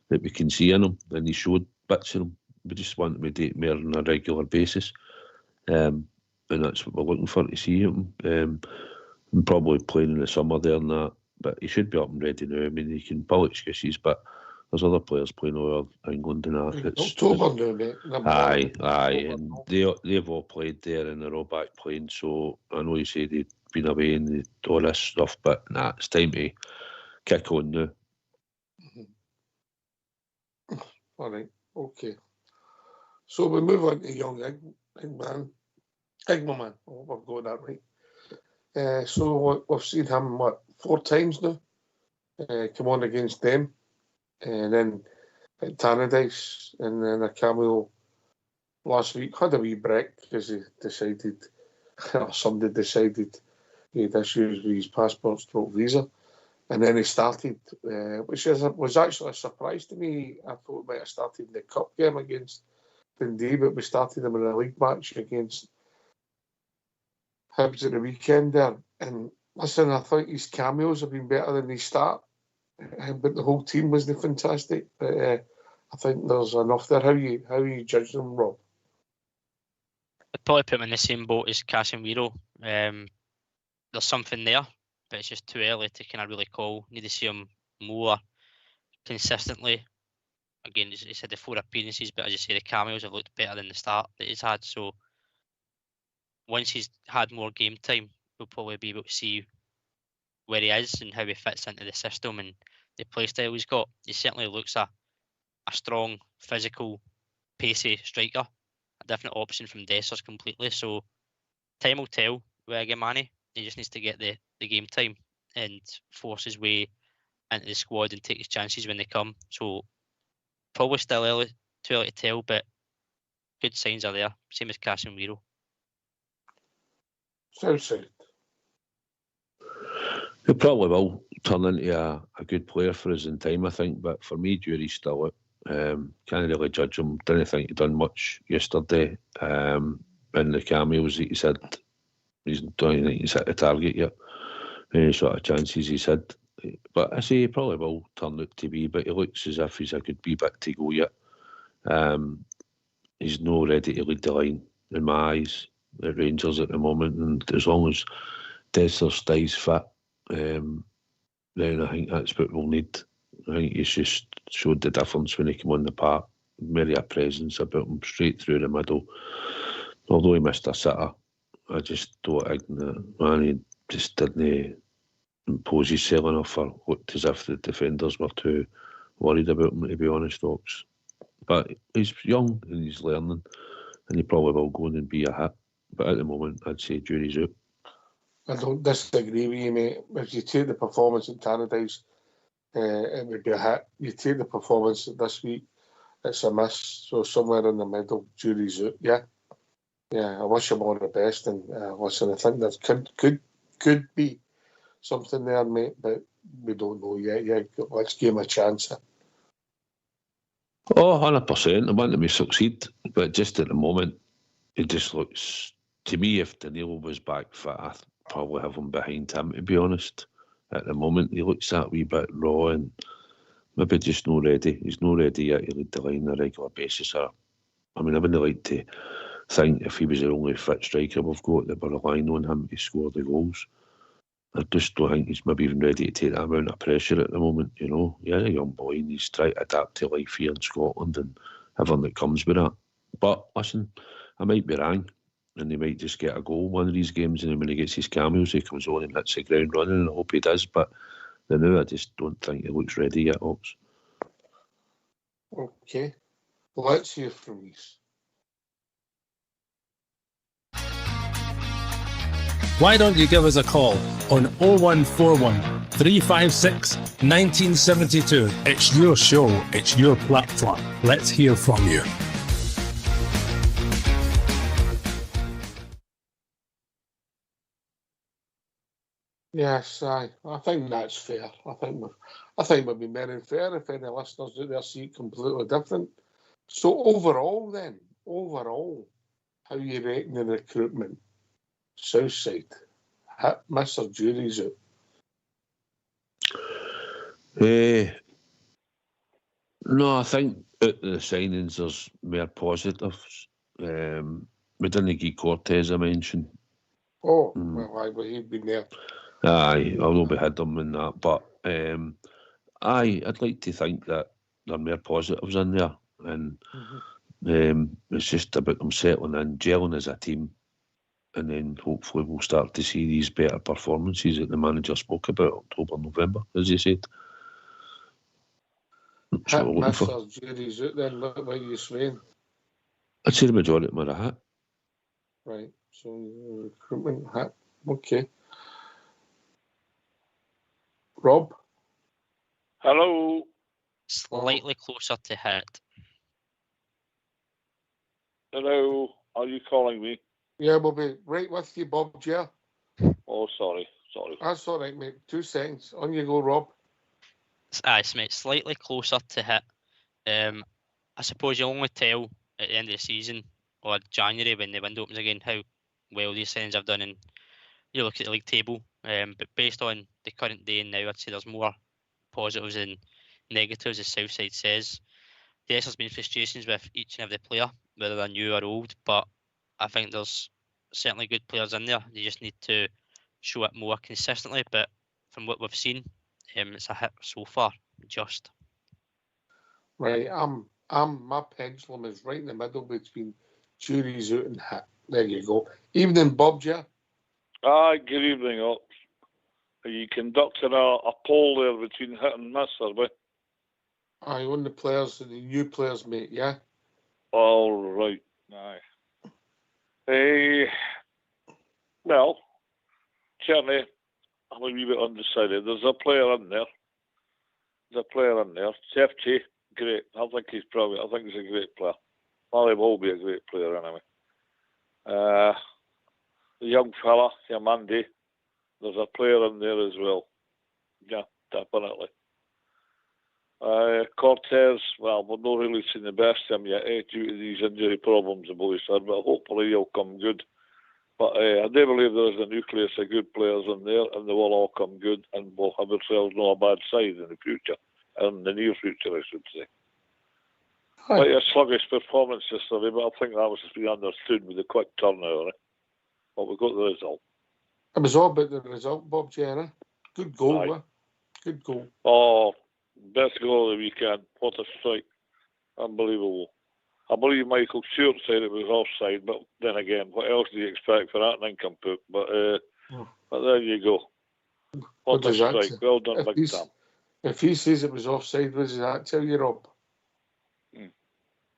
that we can see in him, and he showed bits in him. We just want him to do it more on a regular basis, and that's what we're looking for to see him, and probably playing in the summer there and that, but he should be up and ready now. I mean, he can pull excuses, but there's other players playing all over England and that. October now, mate. Aye, and they've all played there and they're all back playing. So I know you say they've been away and all this stuff, but nah, it's time to kick on now. All right, okay. So we move on to young Igman. Oh, I've got that right. So we've seen him, 4 times now? Come on against them. And then at Tannadice, and then a cameo last week. Had a wee break because he decided, or somebody decided, he had issues with his passport / visa. And then he started, which was actually a surprise to me. I thought he might have started in the cup game against Dundee, but we started him in a league match against Hibs at the weekend there. And listen, I think his cameos have been better than his start, but the whole team wasn't fantastic. But I think there's enough there. How you judge them, Rob? I'd probably put him in the same boat as Casemiro. There's something there, but it's just too early to kind of really call. Need to see him more consistently. Again, he's had the 4 appearances, but as you say, the cameos have looked better than the start that he's had. So once he's had more game time, we'll probably be able to see where he is and how he fits into the system and the play style he's got. He certainly looks a strong, physical, pacey striker, a different option from Dessers completely. So time will tell with Igamani. He just needs to get the game time and force his way into the squad and take his chances when they come. So probably still too early to tell, but good signs are there. Same as Casemiro. Southside. He probably will turn into a good player for us in time, I think. But for me, jury's still out. Can't really judge him. Didn't think he done much yesterday. In the cameos that he said, don't think he's hit the target yet. Any sort of chances he's had. But I say he probably will turn out to be, but he looks as if he's a good wee bit to go yet. He's not ready to lead the line, in my eyes, at Rangers at the moment. And as long as Dessler stays fit, then I think that's what we'll need. I think he's just showed the difference when he came on the park. Very a presence about him straight through the middle. Although he missed a sitter, I just thought he just didn't impose himself enough, or looked as if the defenders were too worried about him, to be honest, Ox. But he's young and he's learning, and he probably will go on and be a hit. But at the moment, I'd say jury's out. I don't disagree with you, mate. If you take the performance at Tannadice, it would be a hit. You take the performance this week, it's a miss. So somewhere in the middle, jury's out. Yeah, I wish him all the best. And listen, I think there could be something there, mate, but we don't know yet. Yeah, let's give him a chance. Oh, 100%. I want him to succeed, but just at the moment, it just looks, to me, if Danilo was back fit, I'd probably have him behind him, to be honest. At the moment, he looks that wee bit raw and maybe just not ready. He's not ready yet to lead the line on a regular basis. I wouldn't like to think if he was the only fit striker we've got that we're relying on him to score the goals. I just don't think he's maybe even ready to take that amount of pressure at the moment, you know. Yeah, a young boy and he's trying to adapt to life here in Scotland and everything that comes with that. But listen, I might be wrong and he might just get a goal one of these games, and then when he gets his cameos he comes on and hits the ground running, and I hope he does. But now I just don't think he looks ready yet, Ox. Okay. Well, let's hear from you. Why don't you give us a call on 0141 356 1972? It's your show, it's your platform. Let's hear from you. Yes, I think that's fair. I think we'd be more than fair if any listeners out there see it completely different. So overall, how you rating the recruitment? Southside, hit, miss, or jury's out? No, I think at the signings there's more positives. We didn't get Cortez, I mentioned. Oh, well, he'd been there. Aye, although we had them in that. But I'd like to think that there are more positives in there. And it's just about them settling in, gelling as a team. and then hopefully we'll start to see these better performances that the manager spoke about October, November, as he said. That's what we're looking for. Jury's out then, what are you saying? I'd say the majority of them are a hat. Right, so recruitment hat, okay. Rob? Hello. Slightly closer to hit. Hello. Are you calling me? Yeah, we'll be right with you, Bob, yeah. Oh, sorry. That's all right, mate. 2 seconds. On you go, Rob. Aye, mate, slightly closer to hit. I suppose you'll only tell at the end of the season or January when the window opens again how well these signings have done, and you look at the league table. But based on the current day and now, I'd say there's more positives than negatives, as Southside says. Yes, there's been frustrations with each and every player, whether they're new or old, but I think there's certainly good players in there. They just need to show it more consistently. But from what we've seen, it's a hit so far. Just Right, my pendulum is right in the middle between jury's out and hit. There you go. Evening, Bob, yeah. Aye, good evening, all. Are you conducting a poll there between hit and miss, are we? Aye, on the players, the new players, mate, yeah? All right, aye. Well, certainly, I'm a wee bit undecided. There's a player in there. Sefchi, great. I think he's a great player. Well, he will be a great player anyway. The young fella, Yamandi, there's a player in there as well. Yeah, definitely. Cortez, well, we're not really seeing the best of him yet, due to these injury problems the boys had, but hopefully he'll come good. But I do believe there is a nucleus of good players in there, and they will all come good, and we'll have ourselves not a bad side in the future, in the near future, I should say. Quite a sluggish performance yesterday, but I think that was to be understood with the quick turnover. But we got the result. It was all about the result, Bob Jenner. Good goal, Good goal. Oh, best goal of the weekend. What a strike. Unbelievable. I believe Michael Stewart said it was offside, but then again, what else do you expect for that nincompoop? But there you go. What a strike. Well done, Big Sam. If he says it was offside, what does that tell you, Rob?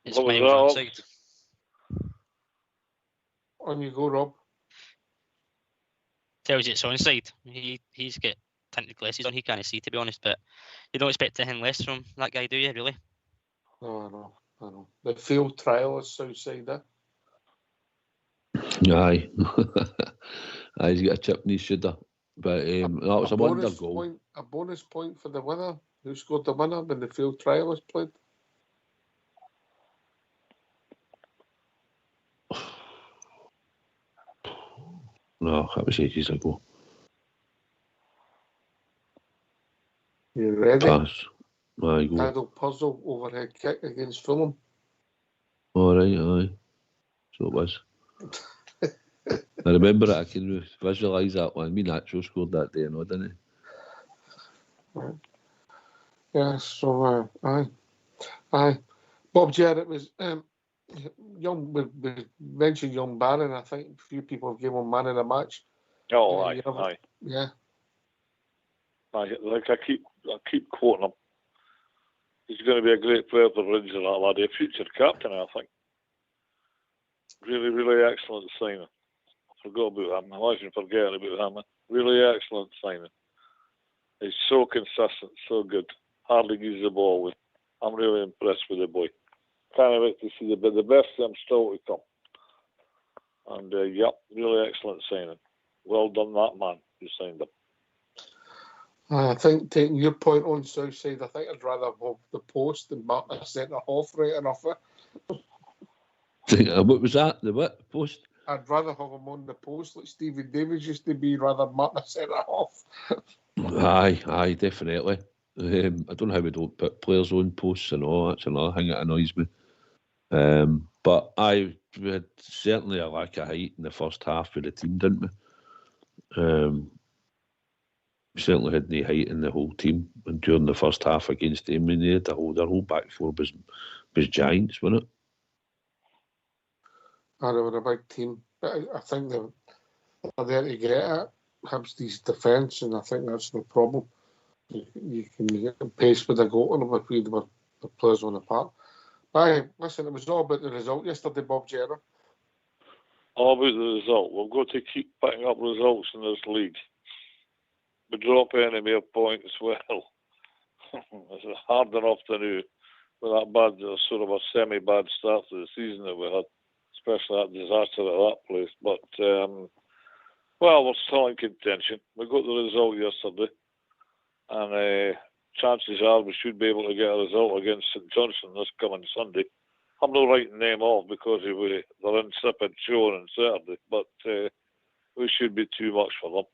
It's miles onside. On you go, Rob. Tells you it's onside. He's got tinted glasses on. He can't see, to be honest, but you don't expect anything less from that guy, do you, really? No, I know. The field trial is Southside, Aye. He's got a chip in his shoulder. But that was a wonder goal. A bonus point for the winner. Who scored the winner when the field trial was played? No, that was ages ago. You ready? Pass. Aye, go. Title puzzle overhead kick against Fulham. All right, aye. So it was. I remember it. I can visualise that one. Me Nacho scored that day, no, didn't he? Right. Yeah, so aye. Bob Jarrett was young. We mentioned young Barron. I think a few people have given him man of the match. Oh, aye. Yeah. Like I keep quoting him. He's going to be a great player for Rangers, that lad. A future captain, I think. Really, really excellent signing. I forgot about him. I wasn't forgetting about him. Really excellent signing. He's so consistent, so good. Hardly gives the ball away. I'm really impressed with the boy. Can't wait to see the best of him still to come. And really excellent signing. Well done, that man who signed him. I think, taking your point on Southside, I think I'd rather have the post than mark a centre half right enough. What was that? The what post? I'd rather have him on the post like Stephen Davis used to be, rather than mark a centre half. Aye, definitely. I don't know how we don't put players on posts and all. That's another thing that annoys me. But we had certainly a lack of height in the first half of the team, didn't we? We certainly had no height in the whole team, and during the first half against them, we had their whole back four was giants, wasn't it? They were a big team. But I think are there to get at Hibs' defence, and I think that's the problem. You can get the pace with a goal and with the players on the park. But listen, it was all about the result yesterday, Bob Gerrard. All about the result. We've got to keep picking up results in this league. We drop any more points, well, it's hard enough to do with that bad, sort of a semi-bad start to the season that we had, especially that disaster at that place. But, well, we're still in contention. We got the result yesterday, and chances are we should be able to get a result against St Johnstone this coming Sunday. I'm not writing them off because they're insipid showing on Saturday, but we should be too much for them.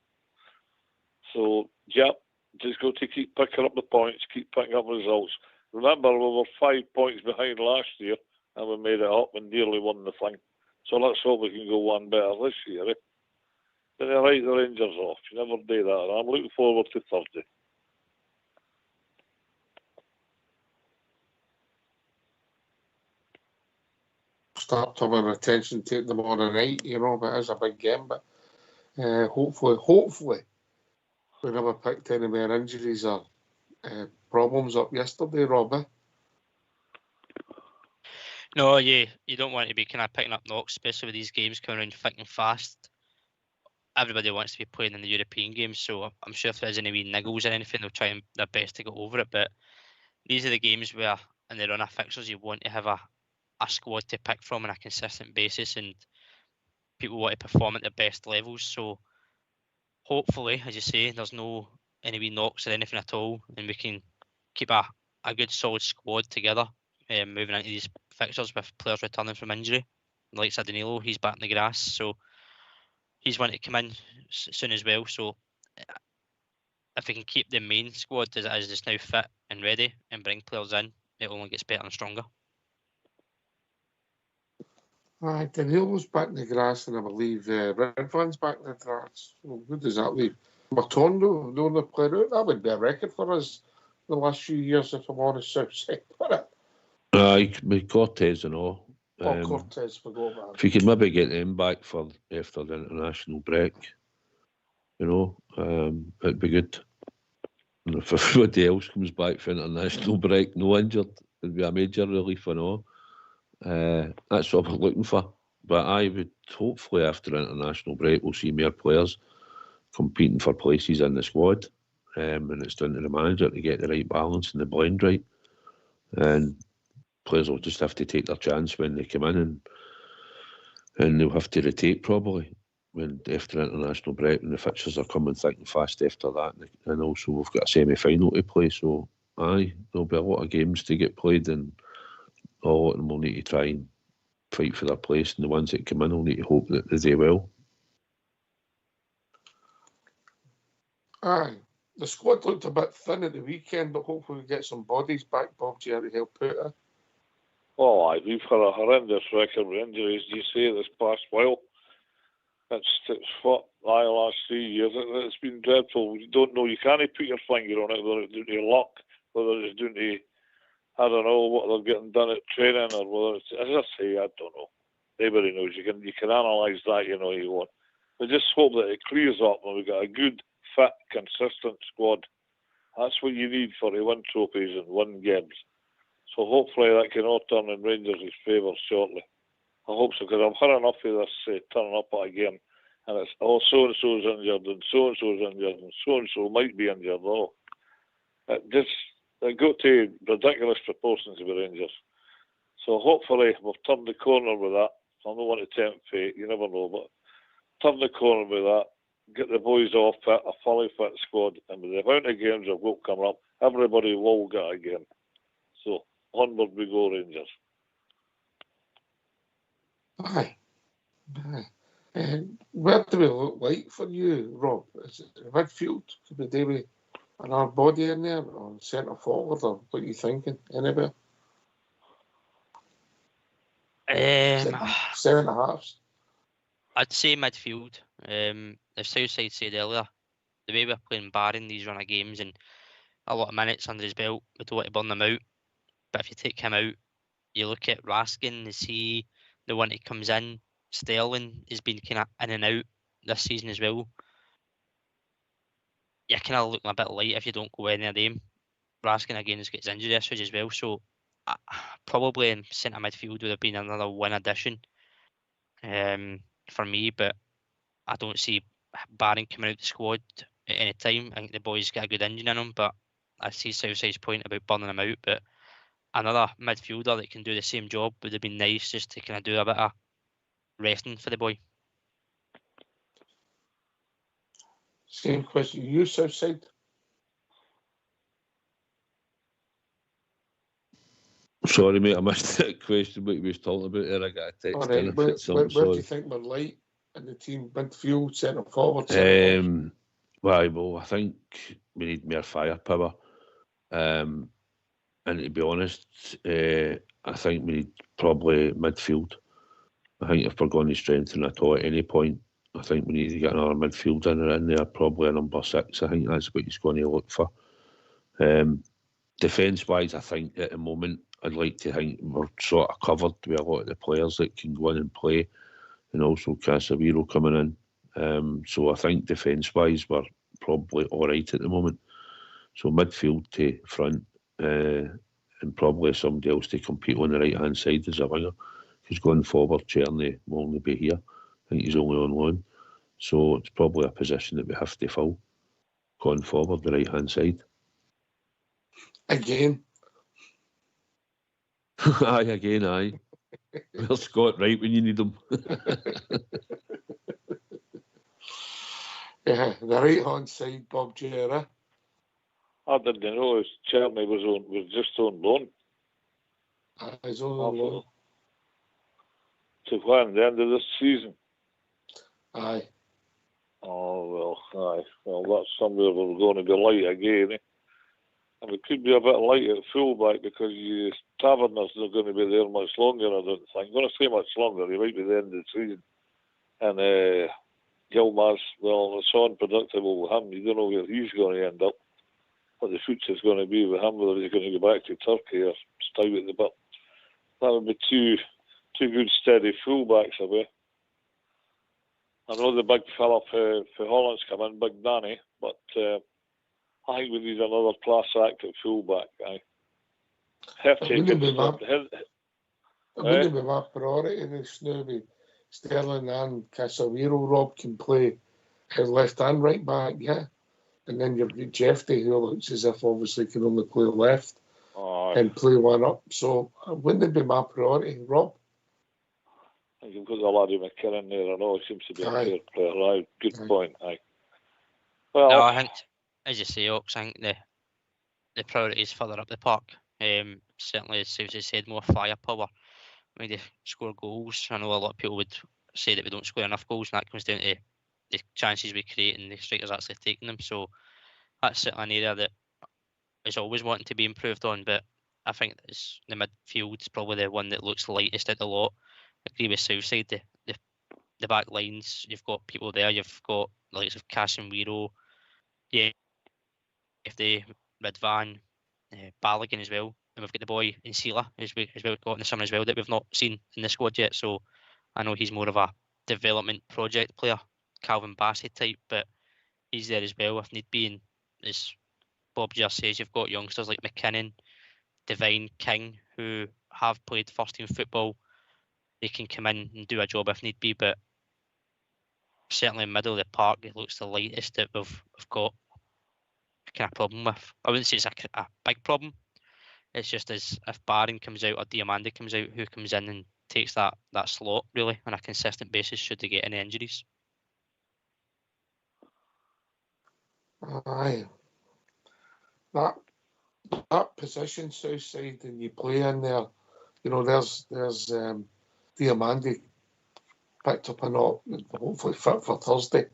So, yeah, just got to keep picking up the points, keep picking up results. Remember, we were 5 points behind last year, and we made it up and nearly won the thing. So let's hope we can go one better this year. Then you write the Rangers off. You never do that. I'm looking forward to Thursday. Start turning attention to it tomorrow night, but it's a big game. But hopefully, we never picked any more injuries or problems up yesterday, Robbie. No, you don't want to be kind of picking up knocks, especially with these games coming around thick and fast. Everybody wants to be playing in the European games, so I'm sure if there's any wee niggles or anything, they'll try their best to get over it. But these are the games where, in the run of fixtures, you want to have a squad to pick from on a consistent basis, and people want to perform at their best levels. So hopefully, as you say, there's no any wee knocks or anything at all, and we can keep a good solid squad together moving into these fixtures with players returning from injury. Like Danilo, he's back in the grass, so he's wanting to come in soon as well. So if we can keep the main squad as it is just now fit and ready and bring players in, it only gets better and stronger. Danilo's back in the grass, and I believe Redfern's back in the grass. Well, who does that leave? Matondo, the only player out. That would be a record for us the last few years, if I'm honest, Southside. With Cortez and all. Cortez, forgot about if you could maybe get them back for after the international break, it'd be good. And if everybody else comes back for international break, no injured, it'd be a major relief and all. That's what we're looking for. But I would hopefully after international break we'll see more players competing for places in the squad, and it's down to the manager to get the right balance and the blend right, and players will just have to take their chance when they come in, and they'll have to rotate probably when after international break, when the fixtures are coming thick and fast after that, and also we've got a semi-final to play, so there'll be a lot of games to get played, and a lot of them will need to try and fight for their place, and the ones that come in will need to hope that they do well. The squad looked a bit thin at the weekend, but hopefully we get some bodies back, Bob Gerrard, to help out it. Oh, we've had a horrendous record with injuries, you say, this past while. It's what, the last 3 years, it's been dreadful. You don't know, you can't put your finger on it, whether it's due to luck, whether it's due to, I don't know, what they're getting done at training, or whether it's, as I say, I don't know. Nobody knows. You can analyse that, you want. But just hope that it clears up and we've got a good, fit, consistent squad. That's what you need for to win trophies and win games. So hopefully that can all turn in Rangers' favour shortly. I hope so, because I've had enough of this turning up at a game, and it's, so-and-so's injured, and so-and-so's injured, and so-and-so might be injured. It got to ridiculous proportions with Rangers. So hopefully we've turned the corner with that. I don't want to tempt fate, you never know, but turn the corner with that, get the boys off fit, a fully fit squad, and with the amount of games that will come up, everybody will get a game. So onward we go, Rangers. Aye. Where do we look like for you, Rob? Is it midfield? Could we do with another body in there, or centre forward, or what are you thinking? Anywhere? Centre halves? I'd say midfield. As Southside said earlier, the way we're playing Barron these run of games and a lot of minutes under his belt, we don't want to burn them out. But if you take him out, you look at Raskin, is he the one that comes in? Sterling has been kind of in and out this season as well. You're kind of looking a bit light if you don't go any of them. Raskin again has got his injury issues as well, so probably in centre midfield would have been another one addition for me, but I don't see Barron coming out the squad at any time. I think the boy's got a good engine in him, but I see Southside's point about burning him out, but another midfielder that can do the same job would have been nice, just to kind of do a bit of resting for the boy. Same question. You, Southside? Sorry, mate, I missed that question, what you was talking about there. I got a text. All right. Where do you think we're light in the team? Midfield, centre forward, Well, I think we need more firepower. And to be honest, I think we need probably midfield. I think if we're going to strengthen at all at any point, I think we need to get another midfielder in there, probably a number 6. I think that's what he's going to look for. Defence-wise, I think at the moment, I'd like to think we're sort of covered with a lot of the players that can go in and play, and also Casemiro coming in. So I think defence-wise, we're probably all right at the moment. So midfield to front, and probably somebody else to compete on the right-hand side as a winger. Because going forward, Czerny will only be here. I think he's only on loan. So it's probably a position that we have to fill going forward, the right-hand side. Again. Aye. Well, Scott, right when you need him. Yeah, the right-hand side, Bob Gera. I didn't know Czerny was just on loan. He's on loan. To when? The end of this season? Aye. Oh, well, aye. Well, that's somewhere we're going to be light again, eh? And we could be a bit light at fullback because Tavernier's not going to be there much longer, I don't think. I'm going to say much longer. He might be the end of the season. And Gilmar's, well, it's unpredictable with him. You don't know where he's going to end up, what the future's going to be with him, whether he's going to go back to Turkey or stay with the bit. That would be two good steady fullbacks away. I know the big fella for Holland's come in, Big Danny, but I think we need another class act at fullback. It wouldn't be my priority this now. Sterling and Casemiro. Rob can play left and right back, yeah. And then you've got Jeffy, who looks as if obviously can only play left and play one up. So wouldn't it be my priority, Rob? I think you've got the laddie McKinnon there. I know he seems to be a fair player. Good point. Well, no, I think, as you say, Ox, I think the priority is further up the park. Certainly, as Susie said, more firepower. We need to score goals. I know a lot of people would say that we don't score enough goals, and that comes down to the chances we create and the strikers actually taking them. So that's certainly an area that is always wanting to be improved on. But I think the midfield is probably the one that looks lightest at the lot. I agree with Southside. The back lines, you've got people there. You've got the likes of Casemiro, if they Redvan, Balogun as well, and we've got the boy in Sila as we've got in the summer as well that we've not seen in the squad yet. So I know he's more of a development project player, Calvin Bassey type, but he's there as well if need be. And as Bob just says, you've got youngsters like McKinnon, Devine, King, who have played first team football. They can come in and do a job if need be, but certainly in the middle of the park, it looks the lightest that we've got a kind of problem with. I wouldn't say it's a big problem. It's just as if Barron comes out or Diamandi comes out, who comes in and takes that slot really on a consistent basis should they get any injuries. Aye. That position, Southside, and you play in there, you know, there's Diamandi picked up a knock, hopefully fit for Thursday.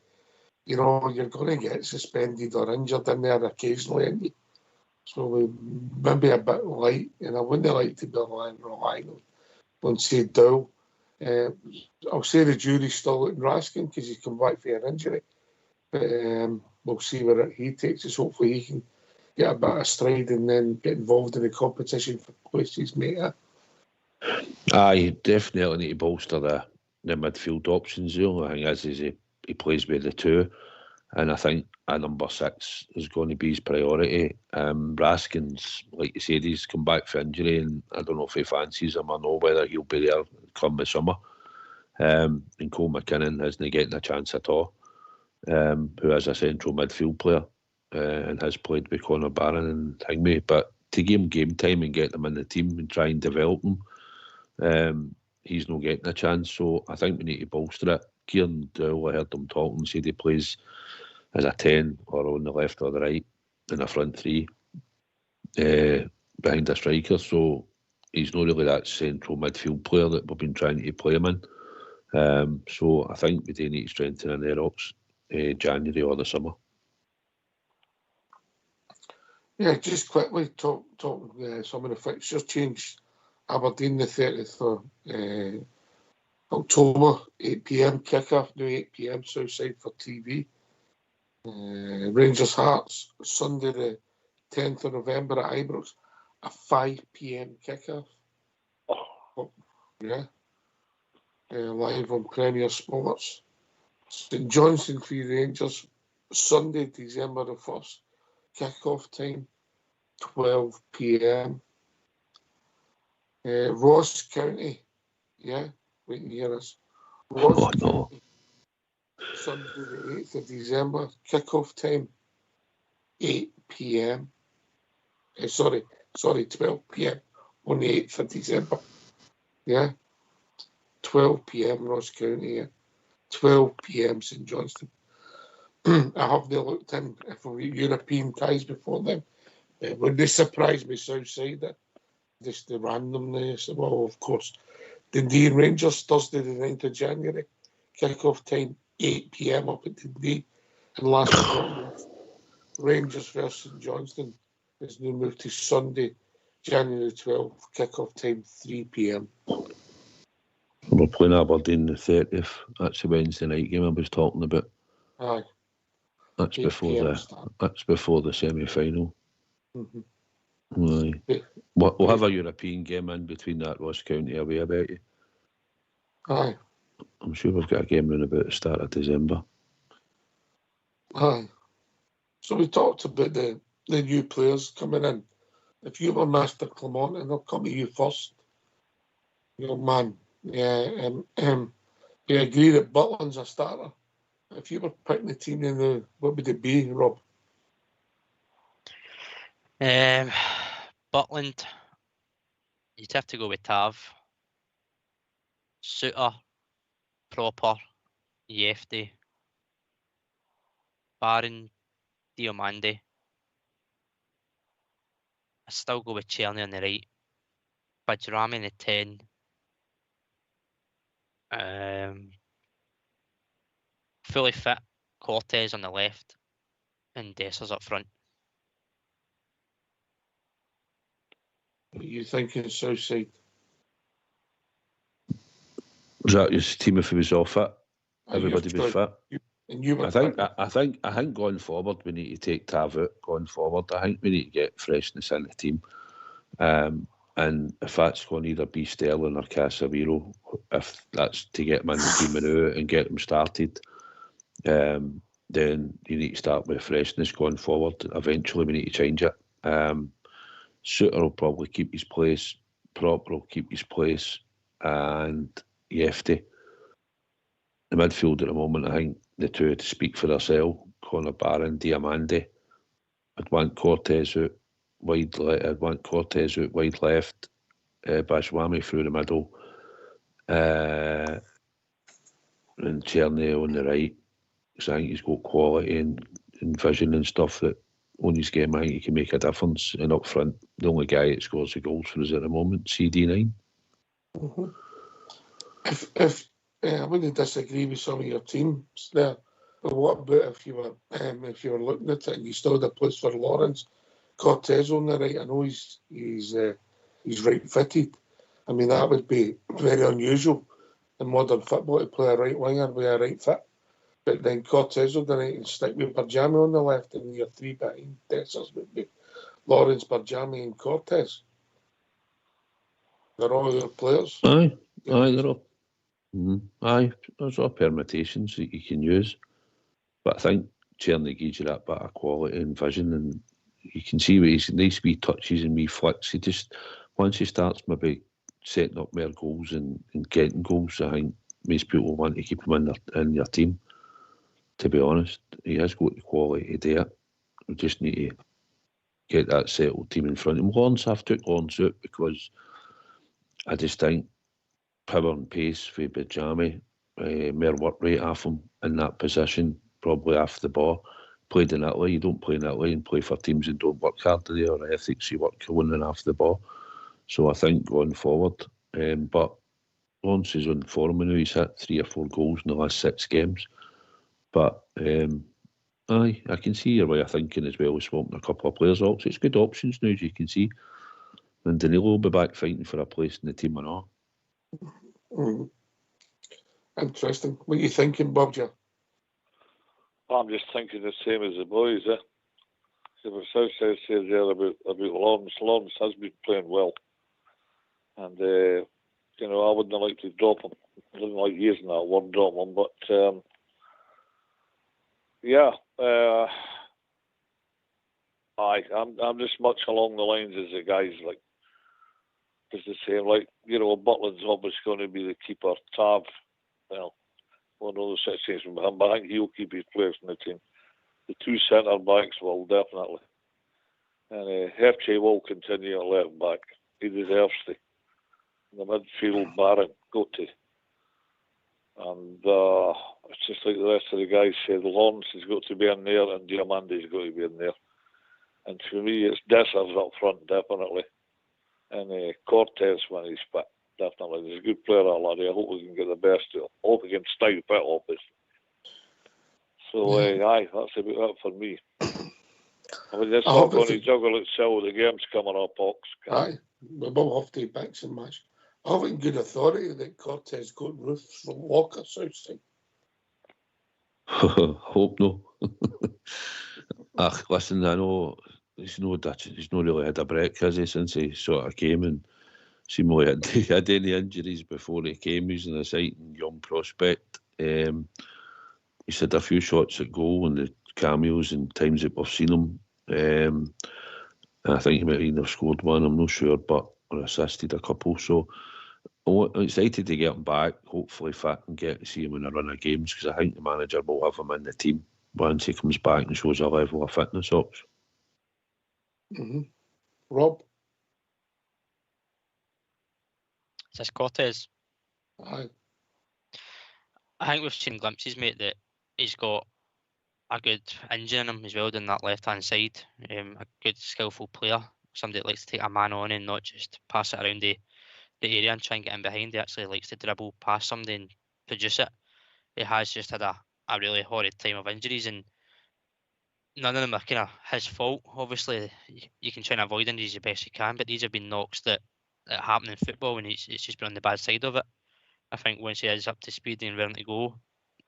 You know, you're going to get suspended or injured in there occasionally, aren't you? So we maybe a bit light, and I wouldn't like to be relying on say Dow. I'll say the jury's still at Raskin because he's come back for an injury. But we'll see where he takes us. Hopefully he can get a bit of stride and then get involved in the competition for places, mate. Aye, definitely need to bolster the midfield options. The only thing is he he plays with the two. And I think a number 6 is going to be his priority. Raskins, like you said, he's come back for injury, and I don't know if he fancies him or not, whether he'll be there come the summer. And Cole McKinnon isn't getting a chance at all, who is a central midfield player and has played with Conor Barron and Hingme. But to give him game time and get them in the team and try and develop them, he's not getting a chance. So I think we need to bolster it. Kieran Dowell, I heard him talking, said he plays as a 10 or on the left or the right in a front three behind a striker. So he's not really that central midfield player that we've been trying to play him in. So I think we do need to strengthen in their ops January or the summer. Yeah, just quickly talk some of the fixtures changed. Aberdeen the 30th of October, 8 p.m. kick-off, new 8 p.m. Southside for TV. Rangers Hearts, Sunday the 10th of November at Ibrox, a 5 p.m. kick-off. Yeah. Live on Premier Sports. St Johnstone for Rangers, Sunday, December the 1st, kick-off time, 12 p.m. Ross County, yeah, we can hear us. Ross County, Sunday the 8th of December, kick-off time, 8 p.m. Sorry, 12 p.m. on the 8th of December. Yeah, 12 p.m. Ross County, yeah. 12 p.m. St Johnstone. I have not looked in if we European ties before them. Would they surprise me Southside? Just the randomness. Well, of course. Dundee Rangers, Thursday the 9th of January. Kick-off time, 8 p.m. up at Dundee. And last but not least, Rangers versus St Johnstone is now moved to Sunday, January 12th. Kick-off time, 3 p.m. We're playing Aberdeen the 30th. That's the Wednesday night game I was talking about. Aye. That's before the semi-final. Mm-hmm. Aye. We'll have a European game in between that Ross County away, I bet you. Aye. I'm sure we've got a game round about the start of December. Aye. So we talked about the new players coming in. If you were Mr. Clement, and they'll come to you first, young man. Yeah, you agree that Butland's a starter? If you were picking the team, then what would it be, Rob? Butland, you'd have to go with Tav. Suter, Proper, Yefty, Barron, Diomande. I still go with Cherny on the right. Bajrami on the 10. Fully fit Cortez on the left and Dessers up front. What are you thinking, Southside? Was that your team if he was all fit? Everybody was fit. I think going forward we need to take Tav out. Going forward, I think we need to get freshness in the team. And if that's going to either be Sterling or Casemiro, if that's to get them in the team and get them started, then you need to start with freshness going forward. Eventually we need to change it. Suter will probably keep his place, Proper will keep his place, and Yefty. The midfield at the moment, I think the two to speak for themselves, Conor Barron, Diomande. I'd want Cortez out wide left, Bashwami through the middle, and Cherny on the right. So I think he's got quality and vision and stuff that on his game I think he can make a difference. And up front, the only guy that scores the goals for us at the moment, CD9. Mm-hmm. If I wouldn't disagree with some of your teams there, but what about if you were looking at it and you still had a place for Lawrence, Cortez on the right? I know he's right fitted. I mean, that would be very unusual in modern football to play a right winger with a right foot. But then Cortez on the right and stick with Barjami on the left, and your three behind Dessers would be Lawrence, Barjami and Cortez. They're all your players. Aye, they're Aye, there's all permutations that you can use. But I think Tierney gives you that bit of quality and vision, and you can see with his nice wee touches and wee flicks, he just, once he starts maybe setting up more goals and getting goals, I think most people want to keep him in your team, to be honest. He has got the quality to do it. We just need to get that settled team in front of him. I've took Lawrence out because I just think power and pace for Bajami, more work rate off him in that position, probably off the ball. Played in Italy, you don't play in Italy and play for teams that don't work hard today or ethics, you work on and off the ball. So I think going forward, but Lawrence is on form now, he's hit 3 or 4 goals in the last 6 games. But aye, I can see your way of thinking as well with swapping a couple of players out. So it's good options now, as you can see. And Danilo will be back fighting for a place in the team and all. Interesting. What are you thinking, Bob? I'm just thinking the same as the boys. So what Southside says there about Lawrence. Lawrence has been playing well. And, I wouldn't like to drop him. I wouldn't like using that word, drop him. But, I'm just much along the lines as the guys, like, it's the same. Like, Butland's obviously going to be the keeper. Tav, well, one of those situations with him, but I think he'll keep his place in the team. The 2 centre backs will definitely. And Herche will continue at left back. He deserves to. In the midfield, Barron, go to. And it's just like the rest of the guys said, Lawrence has got to be in there and Diamandi's got to be in there. And for me, it's Dessers up front, definitely. And Cortez when he's fit, definitely. He's a good player, that laddie. I hope we can get the best of him. I hope we can stay fit, obviously. So, aye, that's about that for me. I mean, it's not going to juggle itself. The game's coming up, Ox. Aye, we will have to back some match. I have in good authority that Cortez got roofs from Walker Southside. Hope no. Listen, I know he's not really had a break, has he, since he sort of came and seemingly had any injuries before he came. He's an exciting young prospect. He's had a few shots at goal and the cameos and times that we've seen him. I think he might even have scored one, I'm not sure, or assisted a couple. So I'm excited to get him back, hopefully fit, and get to see him in a run of games, because I think the manager will have him in the team once he comes back and shows a level of fitness up. Rob? Is this Cortez? Aye. I think we've seen glimpses, mate, that he's got a good engine in him as well down that left-hand side. A good, skillful player. Somebody that likes to take a man on and not just pass it around the area and try and get in behind. He actually likes to dribble past somebody and produce it. He has just had a really horrid time of injuries, and none of them are kind of his fault. Obviously, you can try and avoid injuries the best you can, but these have been knocks that happen in football, and it's just been on the bad side of it. I think once he is up to speed and ready to go,